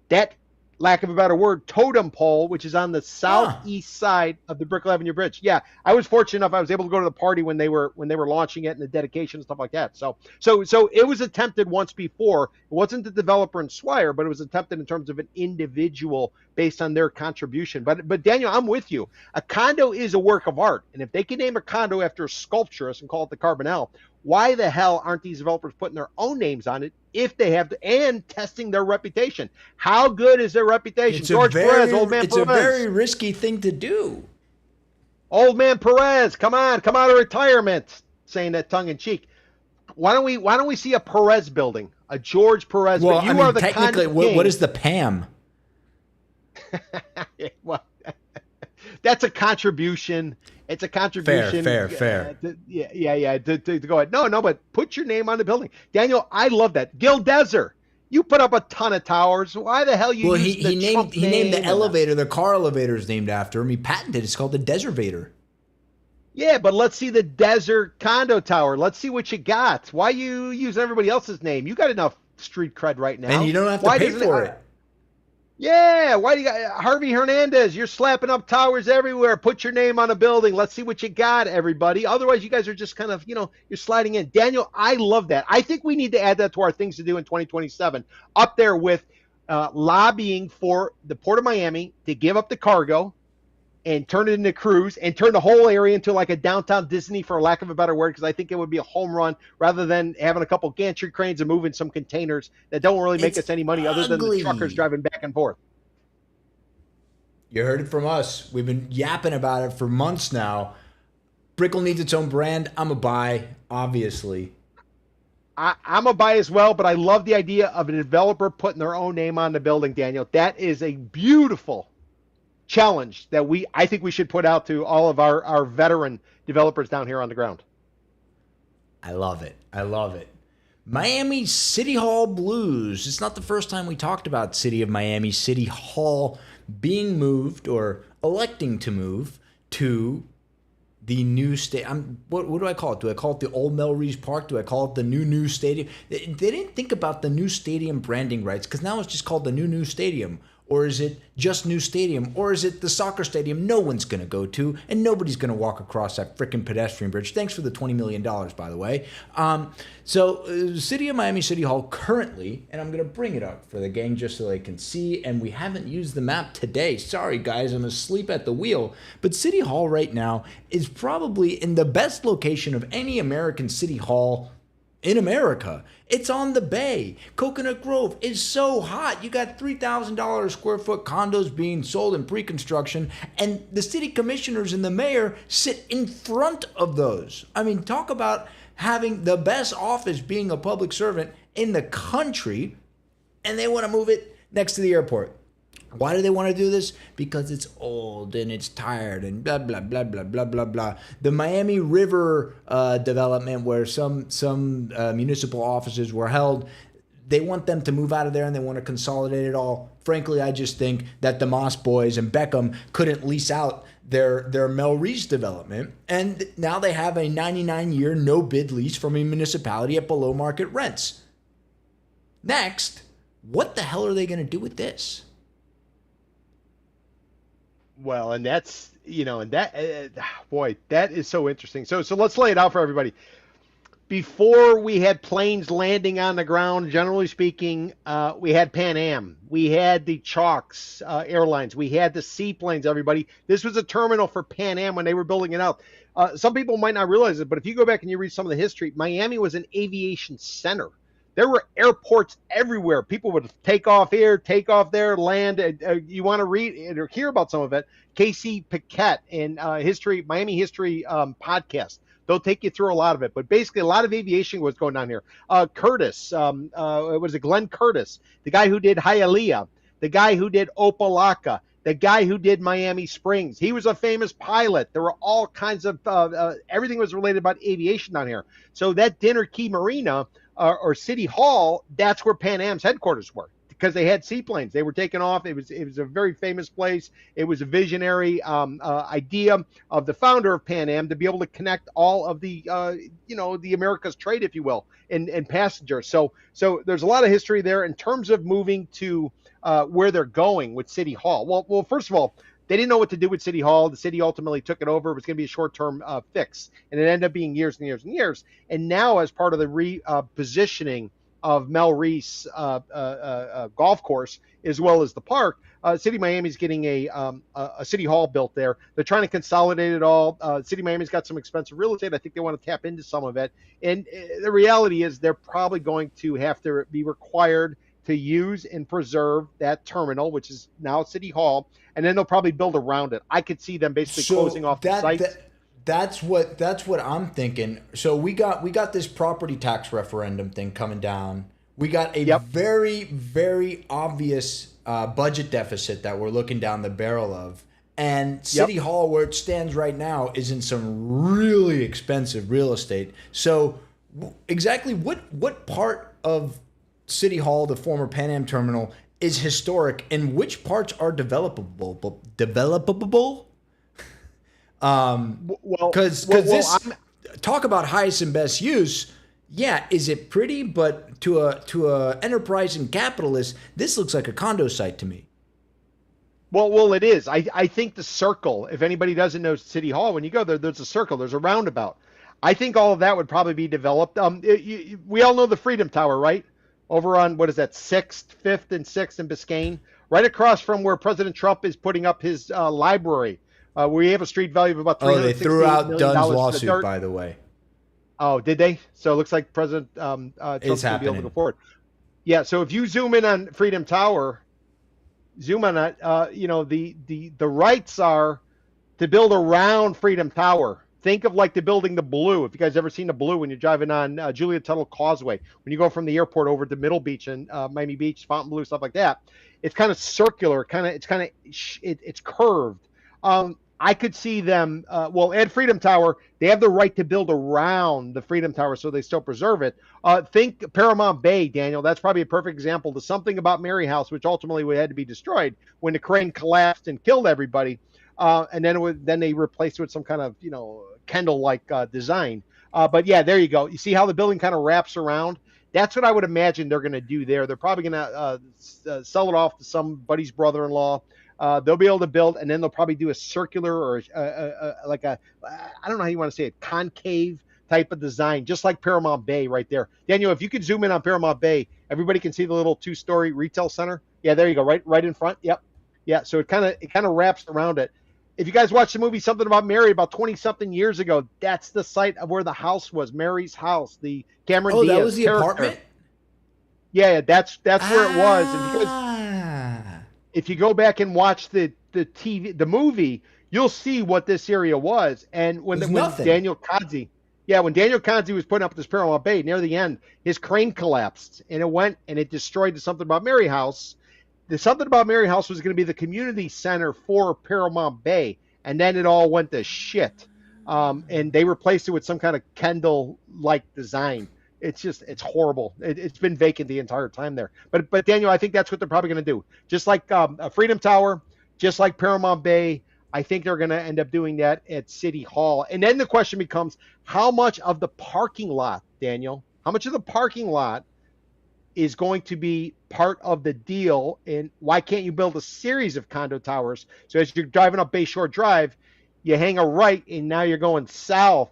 that lack of a better word, totem pole, which is on the southeast side of the Brickell Avenue Bridge. Yeah, I was fortunate enough; I was able to go to the party when they were launching it and the dedication and stuff like that. So it was attempted once before. It wasn't the developer in Swire, but it was attempted in terms of an individual based on their contribution. But Daniel, I'm with you. A condo is a work of art, and if they can name a condo after a sculpturist and call it the Carbonell, why the hell aren't these developers putting their own names on it if they have to, and testing their reputation? How good is their reputation? George Perez, old man It's Perez. a very risky thing to do. Old man Perez, come out of retirement, saying that tongue in cheek. Why don't we see a Perez building, a George Perez? Well, you are the technically, what is the PAM? Well, that's a contribution. It's a contribution. Fair. To go ahead. No, but put your name on the building. Daniel, I love that. Gil Deser, you put up a ton of towers. Why the hell you? Well, use he named the elevator. The car elevator is named after him. He patented it. It's called the Deservator. Yeah, but let's see the Desert Condo Tower. Let's see what you got. Why you use everybody else's name? You got enough street cred right now. And you don't have to pay for it. Yeah, why do you got Harvey Hernandez? You're slapping up towers everywhere. Put your name on a building. Let's see what you got, everybody. Otherwise, you guys are just kind of, you're sliding in. Daniel, I love that. I think we need to add that to our things to do in 2027, up there with lobbying for the Port of Miami to give up the cargo and turn it into cruise and turn the whole area into like a downtown Disney, for lack of a better word, because I think it would be a home run rather than having a couple gantry cranes and moving some containers that don't really make us any money other than the truckers driving back and forth. You heard it from us. We've been yapping about it for months now. Brickell needs its own brand. I'm a buy, obviously. I'm a buy as well, but I love the idea of a developer putting their own name on the building, Daniel. That is a beautiful challenge that I think we should put out to all of our veteran developers down here on the ground. I love it. Miami City Hall Blues. It's not the first time we talked about City of Miami City Hall being moved or electing to move to the new stadium. What do I call it? Do I call it the old Melreese Park? Do I call it the new stadium? They didn't think about the new stadium branding rights, because now it's just called the new stadium. Or is it just new stadium? Or is it the soccer stadium no one's going to go to and nobody's going to walk across that freaking pedestrian bridge? Thanks for the $20 million, by the way. City of Miami City Hall currently, and I'm going to bring it up for the gang just so they can see, and we haven't used the map today. Sorry, guys, I'm asleep at the wheel. But City Hall right now is probably in the best location of any American city hall in America. It's on the bay. Coconut Grove is so hot. You got $3,000 square foot condos being sold in pre-construction, and the city commissioners and the mayor sit in front of those. I mean, talk about having the best office being a public servant in the country, and they want to move it next to the airport. Why do they want to do this? Because it's old and it's tired and blah, blah, blah, blah, blah, blah, blah. The Miami River development, where some municipal offices were held, they want them to move out of there and they want to consolidate it all. Frankly, I just think that the Moss Boys and Beckham couldn't lease out their Melreese development, and now they have a 99-year no-bid lease from a municipality at below market rents. Next, what the hell are they going to do with this? Well, and that's, boy, that is so interesting. So let's lay it out for everybody. Before we had planes landing on the ground, generally speaking, we had Pan Am. We had the Chalks Airlines. We had the seaplanes, everybody. This was a terminal for Pan Am when they were building it out. Some people might not realize it, but if you go back and you read some of the history, Miami was an aviation center. There were airports everywhere. People would take off here, take off there, land. You want to read or hear about some of it, Casey Paquette in Miami History podcast. They'll take you through a lot of it. But basically, a lot of aviation was going on here. Curtis, Glenn Curtis, the guy who did Hialeah, the guy who did Opalaka, the guy who did Miami Springs. He was a famous pilot. There were all kinds of everything was related about aviation down here. So that Dinner Key Marina, or City Hall, that's where Pan Am's headquarters were. because they had seaplanes. They were taking off. It was a very famous place. It was a visionary idea of the founder of Pan Am to be able to connect all of the the America's trade, if you will, and passengers. So there's a lot of history there in terms of moving to where they're going with City Hall. Well, first of all, they didn't know what to do with City Hall. The city ultimately took it over. It was going to be a short-term fix, and it ended up being years and years and years. And now, as part of the repositioning of Mel Reese golf course, as well as the park, City of Miami's getting a City Hall built there. They're trying to consolidate it all. City of Miami's got some expensive real estate. I think they want to tap into some of it. And the reality is they're probably going to have to be required to use and preserve that terminal, which is now City Hall, and then they'll probably build around it. I could see them basically closing off the site. That's what I'm thinking. So we got this property tax referendum thing coming down. We got a very, very obvious budget deficit that we're looking down the barrel of. And City Hall, where it stands right now, is in some really expensive real estate. So exactly what part of City Hall, the former Pan Am terminal, is historic, and which parts are developable? Because talk about highest and best use. Yeah, is it pretty? But to a enterprising capitalist, this looks like a condo site to me. Well, it is. I think the circle. If anybody doesn't know City Hall, when you go there, there's a circle. There's a roundabout. I think all of that would probably be developed. We all know the Freedom Tower, right? Over on, what is that, 6th, 5th, and 6th in Biscayne, right across from where President Trump is putting up his library. We have a street value of about $368 million. They threw out Dunn's lawsuit, by the way. Oh, did they? So it looks like President Trump's going to be able to go forward. Yeah, so if you zoom in on Freedom Tower, zoom on that, the rights are to build around Freedom Tower. Think of like the building the Blue. If you guys ever seen the Blue when you're driving on Julia Tuttle Causeway, when you go from the airport over to Middle Beach and Miami Beach, Fontainebleau, stuff like that, it's kind of circular, it's curved. I could see them. At Freedom Tower, they have the right to build around the Freedom Tower, so they still preserve it. Think Paramount Bay, Daniel. That's probably a perfect example to something about Mary House, which ultimately had to be destroyed when the crane collapsed and killed everybody. And then they replaced it with some kind of Kendall-like design. But yeah, there you go. You see how the building kind of wraps around? That's what I would imagine they're going to do there. They're probably going to sell it off to somebody's brother-in-law. They'll be able to build, and then they'll probably do a circular or I don't know how you want to say it, concave type of design, just like Paramount Bay right there. Daniel, if you could zoom in on Paramount Bay, everybody can see the little 2-story retail center. Yeah, there you go, right in front. Yep. Yeah, so it kind of wraps around it. If you guys watched the movie Something About Mary about 20-something years ago, that's the site of where the house was, Mary's house, the Cameron Diaz that was the character. Apartment? Yeah, that's where it was. And because if you go back and watch the movie, you'll see what this area was. And when Daniel Kazi was putting up this Paramount Bay, near the end, his crane collapsed, and it destroyed the Something About Mary house. The Something About Mary house was going to be the community center for Paramount Bay, and then it all went to shit. And they replaced it with some kind of Kendall-like design. It's horrible. It's been vacant the entire time there. But Daniel, I think that's what they're probably going to do. Just like Freedom Tower, just like Paramount Bay, I think they're going to end up doing that at City Hall. And then the question becomes, how much of the parking lot, Daniel, how much of the parking lot is going to be part of the deal, and why can't you build a series of condo towers? So as you're driving up Bayshore Drive, you hang a right, and now you're going south,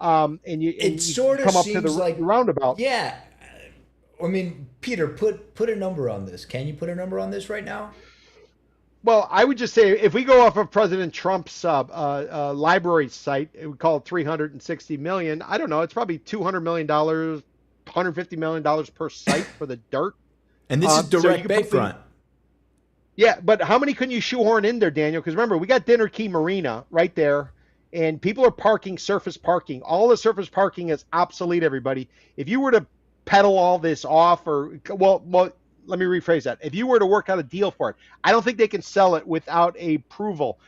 and you come up to the roundabout. Yeah. I mean, Peter, put a number on this. Can you put a number on this right now? Well, I would just say if we go off of President Trump's library site, we call it $360 million. I don't know. It's probably $200 million, $150 million per site for the dirt. And this is direct bayfront. Yeah, but how many can you shoehorn in there, Daniel? Because remember, we got Dinner Key Marina right there, and people are parking surface parking. All the surface parking is obsolete, everybody. If you were to pedal all this off, let me rephrase that. If you were to work out a deal for it, I don't think they can sell it without a approval.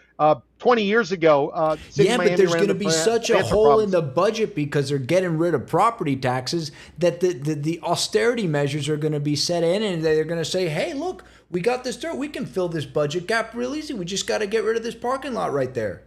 20 years ago, City Yeah, of but Miami there's ran going to into be such a financial hole in problems. the budget because they're getting rid of property taxes that the austerity measures are going to be set in, and they're going to say, hey, look, we got this dirt. We can fill this budget gap real easy. We just got to get rid of this parking lot right there.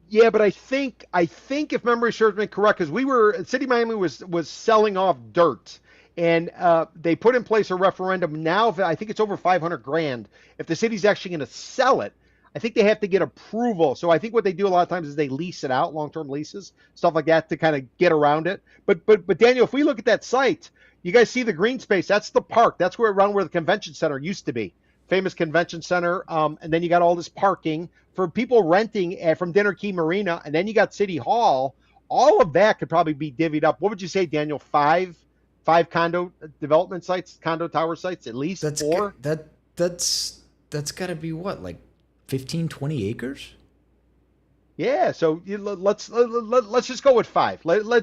Yeah, but I think if memory serves me correct, because City of Miami was selling off dirt, and they put in place a referendum. Now I think it's over 500 grand. If the city's actually going to sell it, I think they have to get approval. So I think what they do a lot of times is they lease it out, long-term leases, stuff like that, to kind of get around it. But Daniel, if we look at that site, you guys see the green space? That's the park. That's around where the convention center used to be. Famous convention center. And then you got all this parking for people renting from Dinner Key Marina. And then you got City Hall. All of that could probably be divvied up. What would you say, Daniel? Five condo development sites, condo tower sites, at least That's four? that's got to be what, like 15, 20 acres? Yeah, so let's just go with five. Call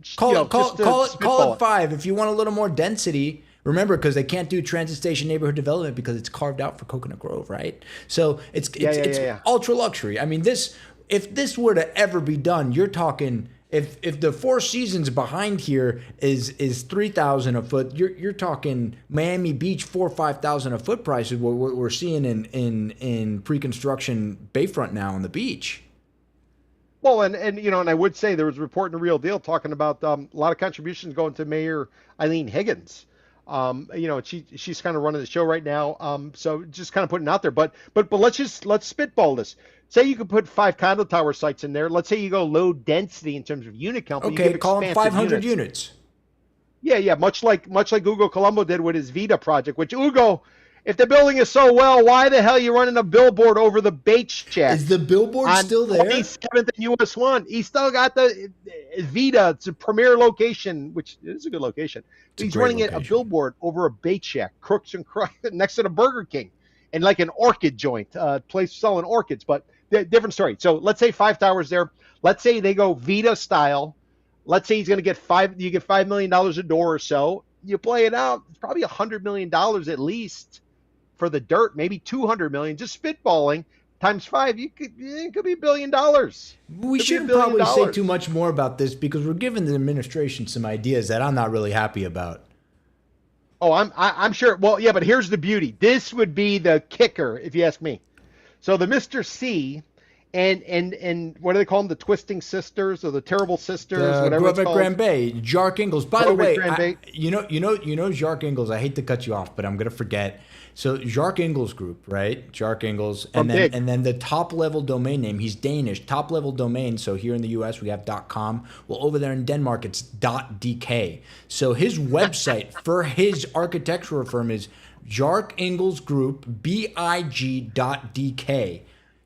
spitball it 5 if you want a little more density. Remember, because they can't do transit station neighborhood development because it's carved out for Coconut Grove, right? So it's ultra luxury. I mean, if this were to ever be done, you're talking, if the Four Seasons behind here is 3,000 a foot, you're talking Miami Beach 4,000 or 5,000 a foot prices. What we're seeing in pre-construction Bayfront now on the beach. Well, and I would say there was a report in the Real Deal talking about a lot of contributions going to Mayor Eileen Higgins. She's kind of running the show right now. So just kind of putting it out there. But let's spitball this. Say you could put 5 condo tower sites in there. Let's say you go low density in terms of unit count. Okay, call them 500 units. Yeah. Much like Ugo Colombo did with his Vita project. Which, Ugo, if the building is so well, why the hell are you running a billboard over the bait shack? Is the billboard still there? 27th and US 1. He still got the Vita. It's a premier location, which is a good location. He's running a billboard over a bait shack, Crooks and Crooks, next to the Burger King, and like an orchid joint, place selling orchids. But different story. So let's say 5 towers there. Let's say they go Vita style. Let's say he's going to get you get $5 million a door or so. You play it out. It's probably $100 million at least for the dirt, maybe 200 million, just spitballing times 5, it could be $1 billion. We shouldn't probably say too much more about this because we're giving the administration some ideas that I'm not really happy about. Oh, I'm sure. Well, yeah, but here's the beauty. This would be the kicker, if you ask me. So the Mr. C and what do they call them? The Twisting Sisters or the Terrible Sisters, whatever it's called. Grand Bay, Jark Ingles. By the way, you know Jark Ingles. I hate to cut you off, but I'm gonna forget. So Jark Ingles Group, right? Jark Ingles, and then the top level domain name. He's Danish, top level domain. So here in the U.S. we have .com. Well, over there in Denmark it's .dk. So his website for his architectural firm is Jark Ingles Group BIG.dk.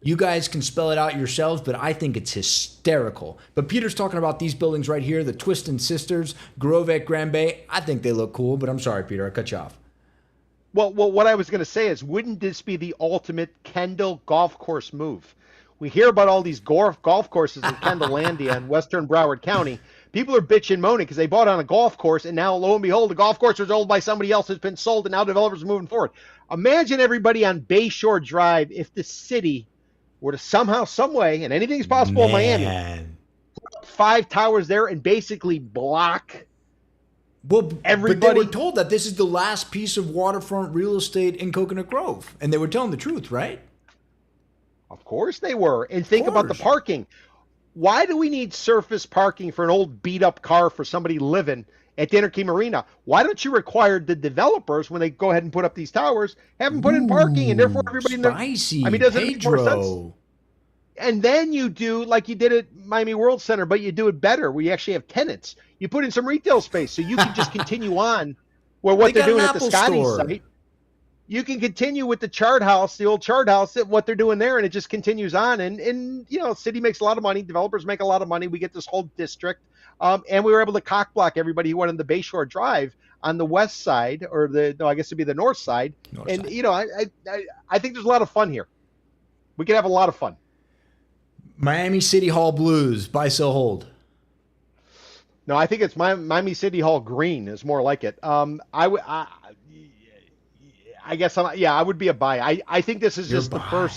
You guys can spell it out yourselves, but I think it's hysterical. But Peter's talking about these buildings right here, the Twisting Sisters, Grove at Grand Bay. I think they look cool, but I'm sorry, Peter, I cut you off. Well, what I was going to say is, wouldn't this be the ultimate Kendall golf course move? We hear about all these golf courses in Kendallandia in western Broward County. People are bitching, moaning because they bought on a golf course, and now, lo and behold, the golf course was owned by somebody else who's been sold, and now developers are moving forward. Imagine everybody on Bayshore Drive if the city were to somehow, some way, and anything's possible in Miami, put up 5 towers there and basically block everybody. But they were told that this is the last piece of waterfront real estate in Coconut Grove, and they were telling the truth, right? Of course they were. And think about the parking. Why do we need surface parking for an old beat-up car for somebody living at Dinner Key Marina? Why don't you require the developers, when they go ahead and put up these towers, have them put in parking, and therefore everybody in there. Spicy, I mean, doesn't it make more sense? And then you do like you did at Miami World Center, but you do it better, where you actually have tenants. You put in some retail space, so you can just continue on where what they're doing at the Scotty's site. You can continue with the Chart House, the old Chart House, what they're doing there, and it just continues on. And city makes a lot of money, developers make a lot of money. We get this whole district, and we were able to cock block everybody who went on the Bayshore Drive on the west side, or I guess it'd be the north side. I think there's a lot of fun here. We can have a lot of fun. Miami City Hall Blues, buy, sell, hold. No, I think it's Miami City Hall Green is more like it. I guess I would be a buy. I think this is You're a just the buy.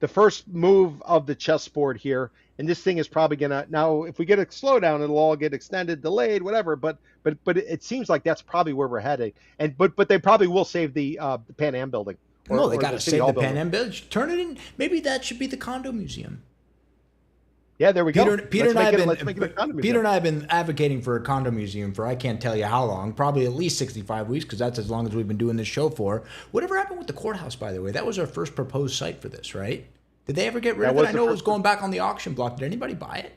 first move of the chessboard here. And this thing is probably gonna now. If we get a slowdown, it'll all get extended, delayed, whatever. But it seems like that's probably where we're heading. And but they probably will save the Pan Am building. No, they or got the to City save Hall the Pan building. Am Village. Turn it in. Maybe that should be the condo museum. Yeah, there we go. Peter and I have have been advocating for a condo museum for I can't tell you how long, probably at least 65 weeks, because that's as long as we've been doing this show for. Whatever happened with the courthouse, by the way? That was our first proposed site for this, right? Did they ever get rid of it? I know it was going back on the auction block. Did anybody buy it?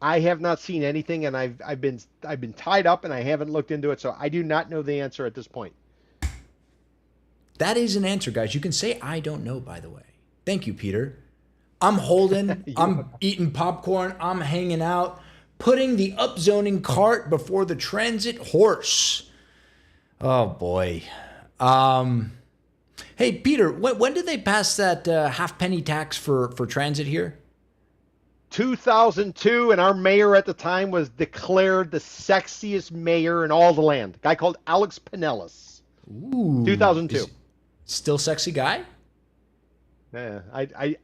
I have not seen anything, and I've been tied up, and I haven't looked into it, so I do not know the answer at this point. That is an answer, guys. You can say I don't know, by the way. Thank you, Peter. I'm holding, I'm eating popcorn, I'm hanging out, putting the upzoning cart before the transit horse. Oh, boy. Hey, Peter, when did they pass that half-penny tax for transit here? 2002, and our mayor at the time was declared the sexiest mayor in all the land. A guy called Alex Pinellas. Ooh. 2002. Still sexy guy? Yeah,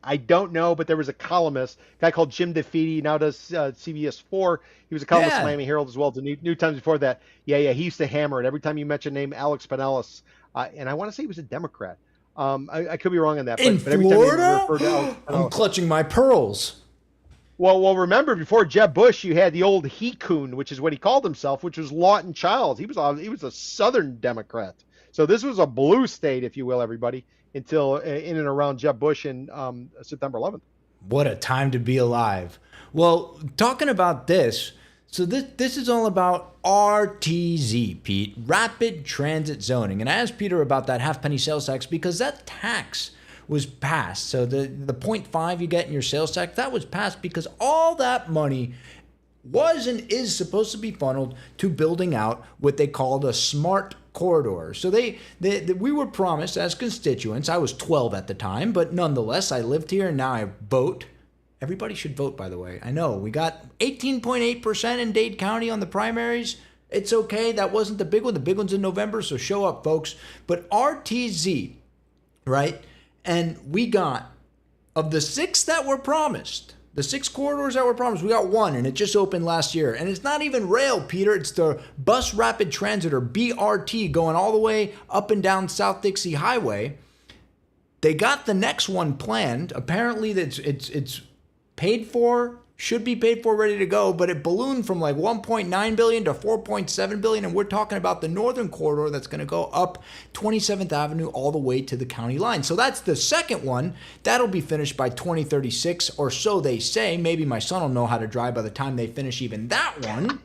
I don't know, but there was a columnist, a guy called Jim DeFeedy, now does CBS 4. He was a columnist at Miami Herald as well, the New Times before that. Yeah, he used to hammer it every time you mention name Alex Pinellas. And I want to say he was a Democrat. I could be wrong on that. In but every Florida? time you refer to Alex Pinellas, I'm clutching my pearls. Well, remember before Jeb Bush, you had the old he-coon, which is what he called himself, which was Lawton Childs. He was a Southern Democrat. So this was a blue state, if you will, everybody, until in and around Jeb Bush in September 11th. What a time to be alive. Well, talking about this, so this is all about RTZ, Pete, Rapid Transit Zoning. And I asked Peter about that half-penny sales tax because that tax was passed. So the 0.5 you get in your sales tax, that was passed because all that money was and is supposed to be funneled to building out what they called a smart corridor. So we were promised as constituents, I was 12 at the time, but nonetheless, I lived here and now I vote. Everybody should vote, by the way. I know we got 18.8% in Dade County on the primaries. It's okay. That wasn't the big one. The big one's in November, so show up, folks. But RTZ, right? And we got, of the 6 that were promised, the 6 corridors that were promised, we got 1, and it just opened last year. And it's not even rail, Peter. It's the Bus Rapid Transit, or BRT, going all the way up and down South Dixie Highway. They got the next one planned. Apparently, it's paid for, should be paid for, ready to go, but it ballooned from like 1.9 billion to 4.7 billion, and we're talking about the northern corridor that's going to go up 27th Avenue all the way to the county line. So that's the second one. That'll be finished by 2036, or so they say. Maybe my son will know how to drive by the time they finish even that one.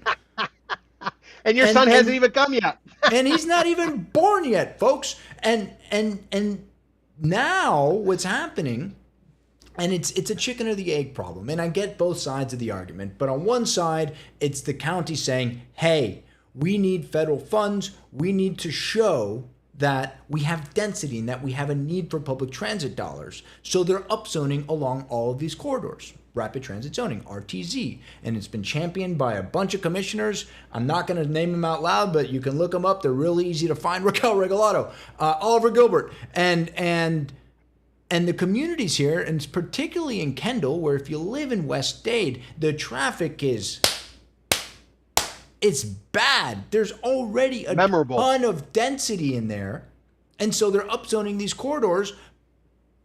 And your son hasn't even come yet. And he's not even born yet, folks. And now what's happening, and it's a chicken or the egg problem. And I get both sides of the argument. But on one side, it's the county saying, hey, we need federal funds. We need to show that we have density and that we have a need for public transit dollars. So they're upzoning along all of these corridors. Rapid Transit Zoning, RTZ. And it's been championed by a bunch of commissioners. I'm not going to name them out loud, but you can look them up. They're really easy to find. Raquel Regalado, Oliver Gilbert, and the communities here, and particularly in Kendall, where if you live in West Dade, the traffic it's bad. There's already a ton of density in there. And so they're upzoning these corridors,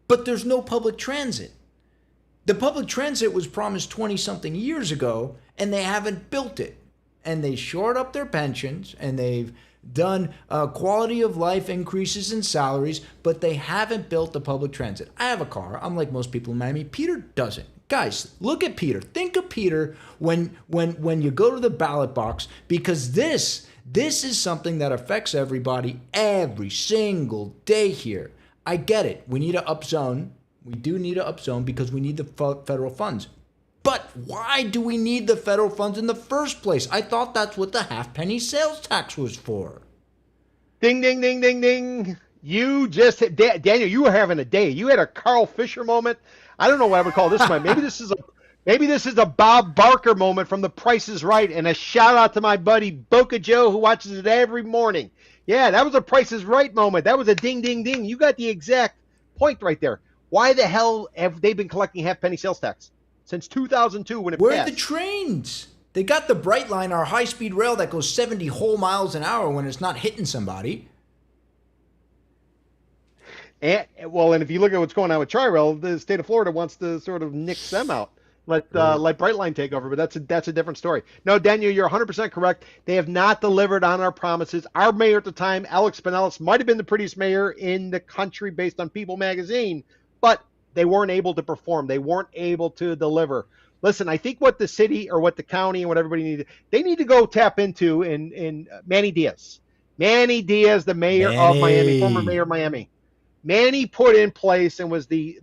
but there's no public transit. The public transit was promised 20-something years ago, and they haven't built it. And they shored up their pensions, and they've done quality of life increases in salaries, but they haven't built the public transit. I have a car. I'm like most people in Miami. Peter doesn't. Guys, look at Peter. Think of Peter when you go to the ballot box, because this is something that affects everybody every single day here. I get it. We need to upzone. We do need to upzone because we need the federal funds. But why do we need the federal funds in the first place? I thought that's what the half-penny sales tax was for. Ding, ding, ding, ding, ding. You just Daniel, you were having a day. You had a Carl Fisher moment. I don't know what I would call this one. Maybe this is Maybe this is a Bob Barker moment from The Price is Right, and a shout out to my buddy Boca Joe who watches it every morning. Yeah, that was a Price is Right moment. That was a ding, ding, ding. You got the exact point right there. Why the hell have they been collecting half-penny sales tax since 2002 when it Where are passed? the trains? They got the Brightline, our high-speed rail that goes 70 whole miles an hour when it's not hitting somebody. And if you look at what's going on with Tri-Rail, the state of Florida wants to sort of nix them out. Let Brightline take over, but that's a different story. No, Daniel, you're 100% correct. They have not delivered on our promises. Our mayor at the time, Alex Pinellas, might have been the prettiest mayor in the country based on People magazine, but they weren't able to perform. They weren't able to deliver. Listen, I think what the city or what the county and what everybody needs, they need to go tap into in Manny Diaz. Manny Diaz, the mayor of Miami, former mayor of Miami. Manny put in place and was the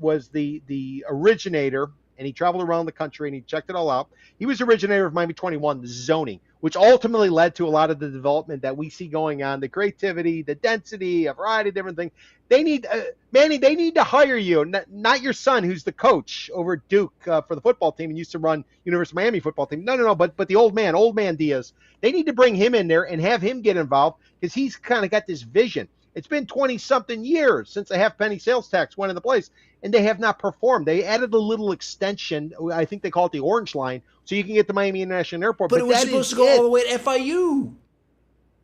originator, and he traveled around the country and he checked it all out. He was the originator of Miami 21, the zoning, which ultimately led to a lot of the development that we see going on, the creativity, the density, a variety of different things. They need, Manny, they need to hire you, not your son, who's the coach over at Duke for the football team and used to run University of Miami football team. No, but the old man Diaz. They need to bring him in there and have him get involved because he's kind of got this vision. It's been 20-something years since the half-penny sales tax went into place, and they have not performed. They added a little extension. I think they call it the Orange Line, so you can get to Miami International Airport. But it was supposed to go all the way to FIU.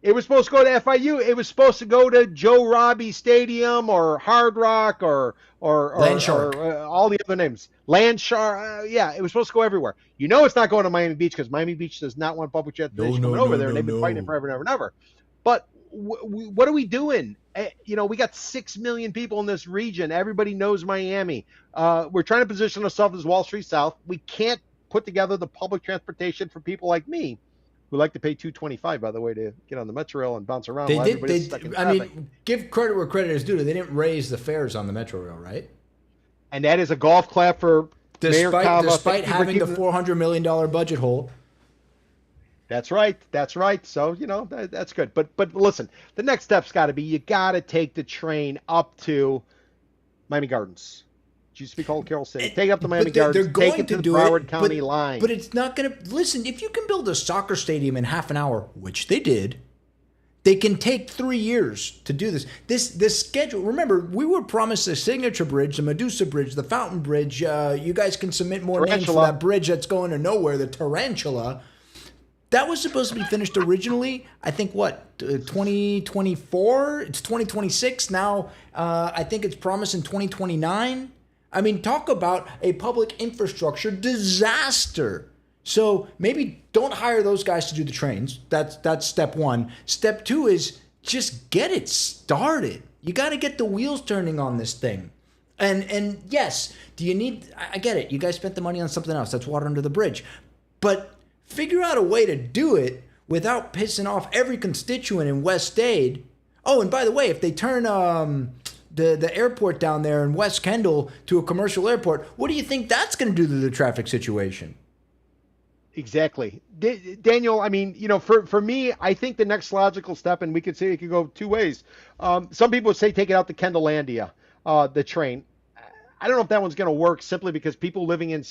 It was supposed to go to FIU. It was supposed to go to Joe Robbie Stadium or Hard Rock or Landshark. all the other names. Landshark. Yeah, it was supposed to go everywhere. You know it's not going to Miami Beach because Miami Beach does not want public transportation coming over there, and they've been fighting it forever and ever and ever. But what are we doing? We got 6 million people in this region. Everybody knows Miami. We're trying to position ourselves as Wall Street South. We can't put together the public transportation for people like me, who like to pay $2.25, by the way, to get on the Metro Rail and bounce around. Give credit where credit is due. They didn't raise the fares on the Metro Rail, right? And that is a golf clap for Mayor Cava. Despite having the $400 million budget hole. That's right. So, that's good. But listen, the next step's got to be you got to take the train up to Miami Gardens. It used to be called Carroll City. Take it up to Miami Gardens. Take it to the Broward County line. But it's not going to... Listen, if you can build a soccer stadium in half an hour, which they did, they can take 3 years to do this. This schedule... Remember, we were promised the Signature Bridge, the Medusa Bridge, the Fountain Bridge. You guys can submit more names for that bridge that's going to nowhere, the Tarantula. That was supposed to be finished originally, I think, 2024? It's 2026 now. I think it's promised in 2029. I mean, talk about a public infrastructure disaster. So maybe don't hire those guys to do the trains. That's step one. Step two is just get it started. You got to get the wheels turning on this thing. And yes, do you need... I get it. You guys spent the money on something else. That's water under the bridge. But... figure out a way to do it without pissing off every constituent in West Dade. Oh, and by the way, if they turn the airport down there in West Kendall to a commercial airport, what do you think that's going to do to the traffic situation? Exactly. Daniel, I mean, for me, I think the next logical step, and we could say it could go two ways. Some people would say take it out to Kendallandia, the train. I don't know if that one's going to work simply because people living in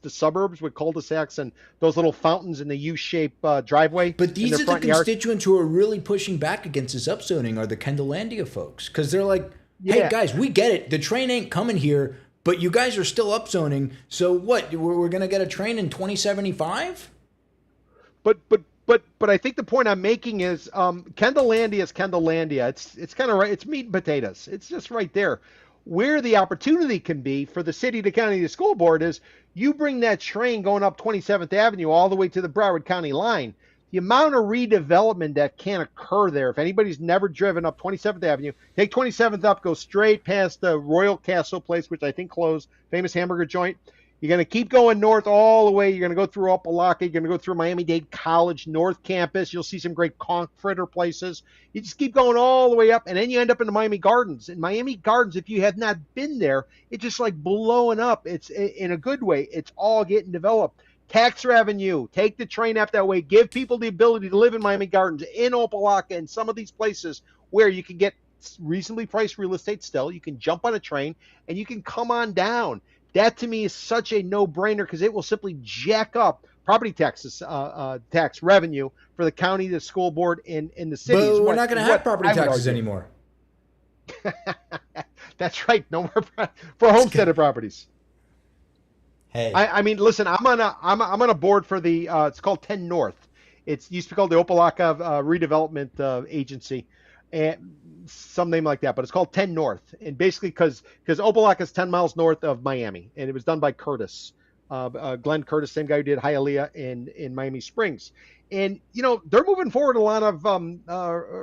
the suburbs with cul-de-sacs and those little fountains in the U-shaped driveway. But these are the constituents who are really pushing back against this upzoning are the Kendallandia folks. Because they're like, hey, guys, we get it. The train ain't coming here, but you guys are still upzoning. So what? We're going to get a train in 2075? But I think the point I'm making is Kendallandia is Kendallandia. It's kind of right. It's meat and potatoes. It's just right there. Where the opportunity can be for the city, the county, the school board is you bring that train going up 27th Avenue all the way to the Broward County line. The amount of redevelopment that can occur there, if anybody's never driven up 27th Avenue, take 27th up, go straight past the Royal Castle place, which I think closed, famous hamburger joint. You're going to keep going north all the way. You're going to go through Opelika. You're going to go through Miami-Dade College North Campus. You'll see some great fritter places. You just keep going all the way up, and then you end up in the Miami Gardens. In Miami Gardens, if you have not been there, it's just like blowing up. It's in a good way. It's all getting developed. Tax revenue. Take the train up that way. Give people the ability to live in Miami Gardens, in Opelika, and some of these places where you can get reasonably priced real estate still. You can jump on a train, and you can come on down. That to me is such a no-brainer because it will simply jack up property taxes, tax revenue for the county, the school board, and the cities. But we're not going to have property taxes anymore. That's right. No more for homesteaded properties. Hey, I mean, listen, I'm on a board for the it's called 10 North. It's used to be called the Opelika Redevelopment Agency, and some name like that, but it's called 10 North. And basically, because Opelika is 10 miles north of Miami, and it was done by Curtis, Glenn Curtis, same guy who did Hialeah in Miami Springs. And they're moving forward a lot of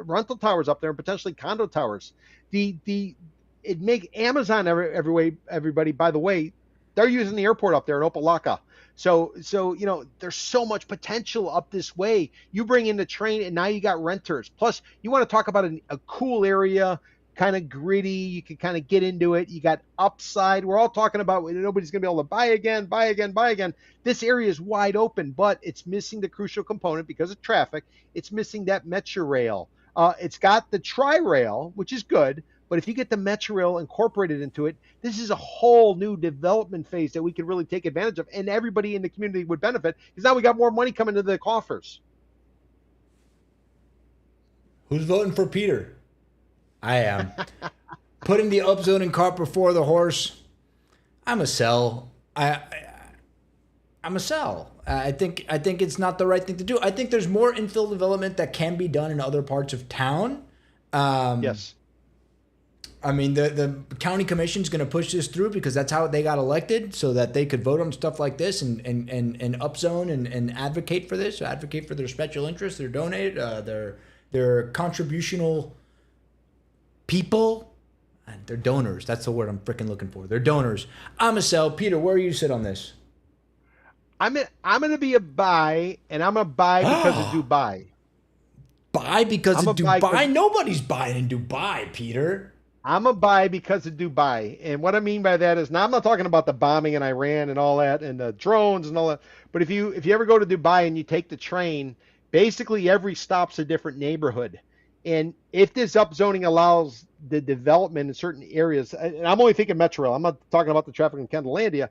rental towers up there and potentially condo towers. It make Amazon everybody. By the way, they're using the airport up there in Opelika. So there's so much potential up this way. You bring in the train, and now you got renters. Plus, you want to talk about a cool area, kind of gritty. You can kind of get into it. You got upside. We're all talking about nobody's going to be able to buy again. This area is wide open, but it's missing the crucial component because of traffic. It's missing that Metro rail. It's got the tri-rail, which is good. But if you get the Metro rail incorporated into it, this is a whole new development phase that we can really take advantage of, and everybody in the community would benefit because now we got more money coming to the coffers. Who's voting for Peter? I am. Putting the upzoning cart before the horse. I'm a sell. I'm a sell. I think it's not the right thing to do. I think there's more infill development that can be done in other parts of town. Yes. I mean, the county commission is going to push this through because that's how they got elected, so that they could vote on stuff like this and upzone and advocate for this, advocate for their special interests, their donate, their contributional people, and their donors. That's the word I'm freaking looking for. They're donors. I'm a sell. Peter, where do you sit on this? I'm going to be a buy, and I'm a buy because of Dubai. Buy because of Dubai? Nobody's buying in Dubai, Peter. I'm a buy because of Dubai. And what I mean by that is, now I'm not talking about the bombing in Iran and all that and the drones and all that. But if you ever go to Dubai and you take the train, basically every stop's a different neighborhood. And if this upzoning allows the development in certain areas, and I'm only thinking Metro Rail, I'm not talking about the traffic in Kendallandia,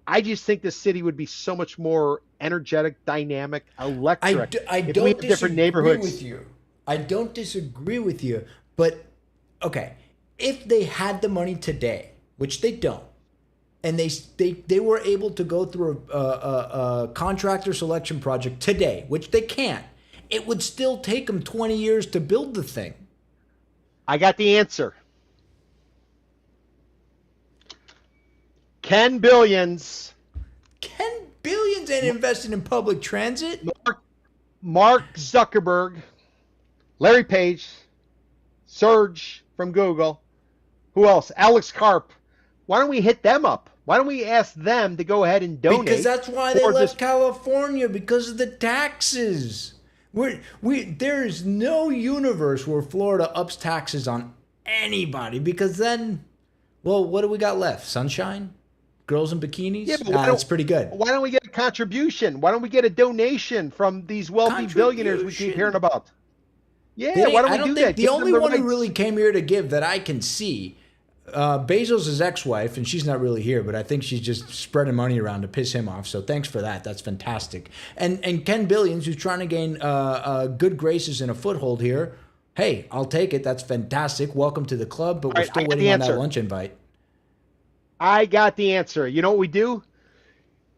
I just think this city would be so much more energetic, dynamic, electric. I don't disagree with you. I don't disagree with you. But, okay, if they had the money today, which they don't, and they were able to go through a contractor selection project today, which they can't, it would still take them 20 years to build the thing. I got the answer. Ken Billions ain't invested in public transit. Mark Zuckerberg, Larry Page, Serge from Google. Who else? Alex Karp. Why don't we hit them up? Why don't we ask them to go ahead and donate? Because that's why they left California, because of the taxes. There is no universe where Florida ups taxes on anybody, because then, well, what do we got left? Sunshine? Girls in bikinis? Yeah, but that's pretty good. Why don't we get a contribution? Why don't we get a donation from these wealthy billionaires we keep hearing about? Yeah, why don't we do that? The only one who really came here to give that I can see, Bezos' ex-wife, and she's not really here, but I think she's just spreading money around to piss him off. So thanks for that. That's fantastic. And Ken Billions, who's trying to gain good graces and a foothold here. Hey, I'll take it. That's fantastic. Welcome to the club, but we're still waiting on that lunch invite. I got the answer. You know what we do?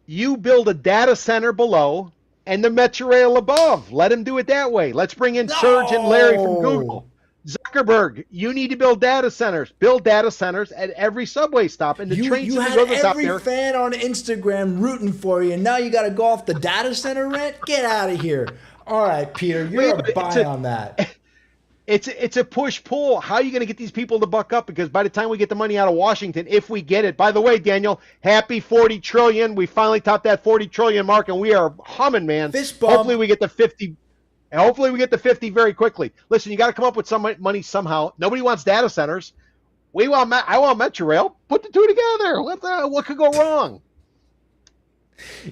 You build a data center below and the Metro Rail above. Let him do it that way. Let's bring in Serge and Larry from Google. Zuckerberg, you need to build data centers. Build data centers at every subway stop. And the trains you had every fan on Instagram rooting for you, and now you got to go off the data center rent? Get out of here. All right, Peter, you're a buy on that. It's a push-pull. How are you going to get these people to buck up? Because by the time we get the money out of Washington, if we get it, by the way, Daniel, happy 40 trillion. We finally topped that 40 trillion mark, and we are humming, man. Fist bump. Hopefully we get the 50. Hopefully we get the 50 very quickly. Listen, you got to come up with some money somehow. Nobody wants data centers. I want Metro Rail. Put the two together. What could go wrong?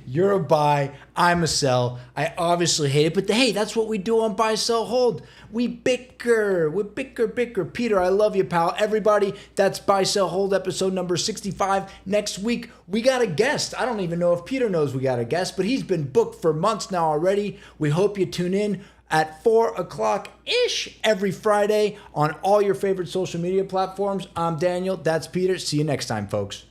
You're a buy. I'm a sell. I obviously hate it, but hey, that's what we do on Buy, Sell, Hold. We bicker. We bicker. Peter, I love you, pal. Everybody, that's Buy, Sell, Hold episode number 65. Next week, we got a guest. I don't even know if Peter knows we got a guest, but he's been booked for months now already. We hope you tune in at 4 o'clock-ish every Friday on all your favorite social media platforms. I'm Daniel. That's Peter. See you next time, folks.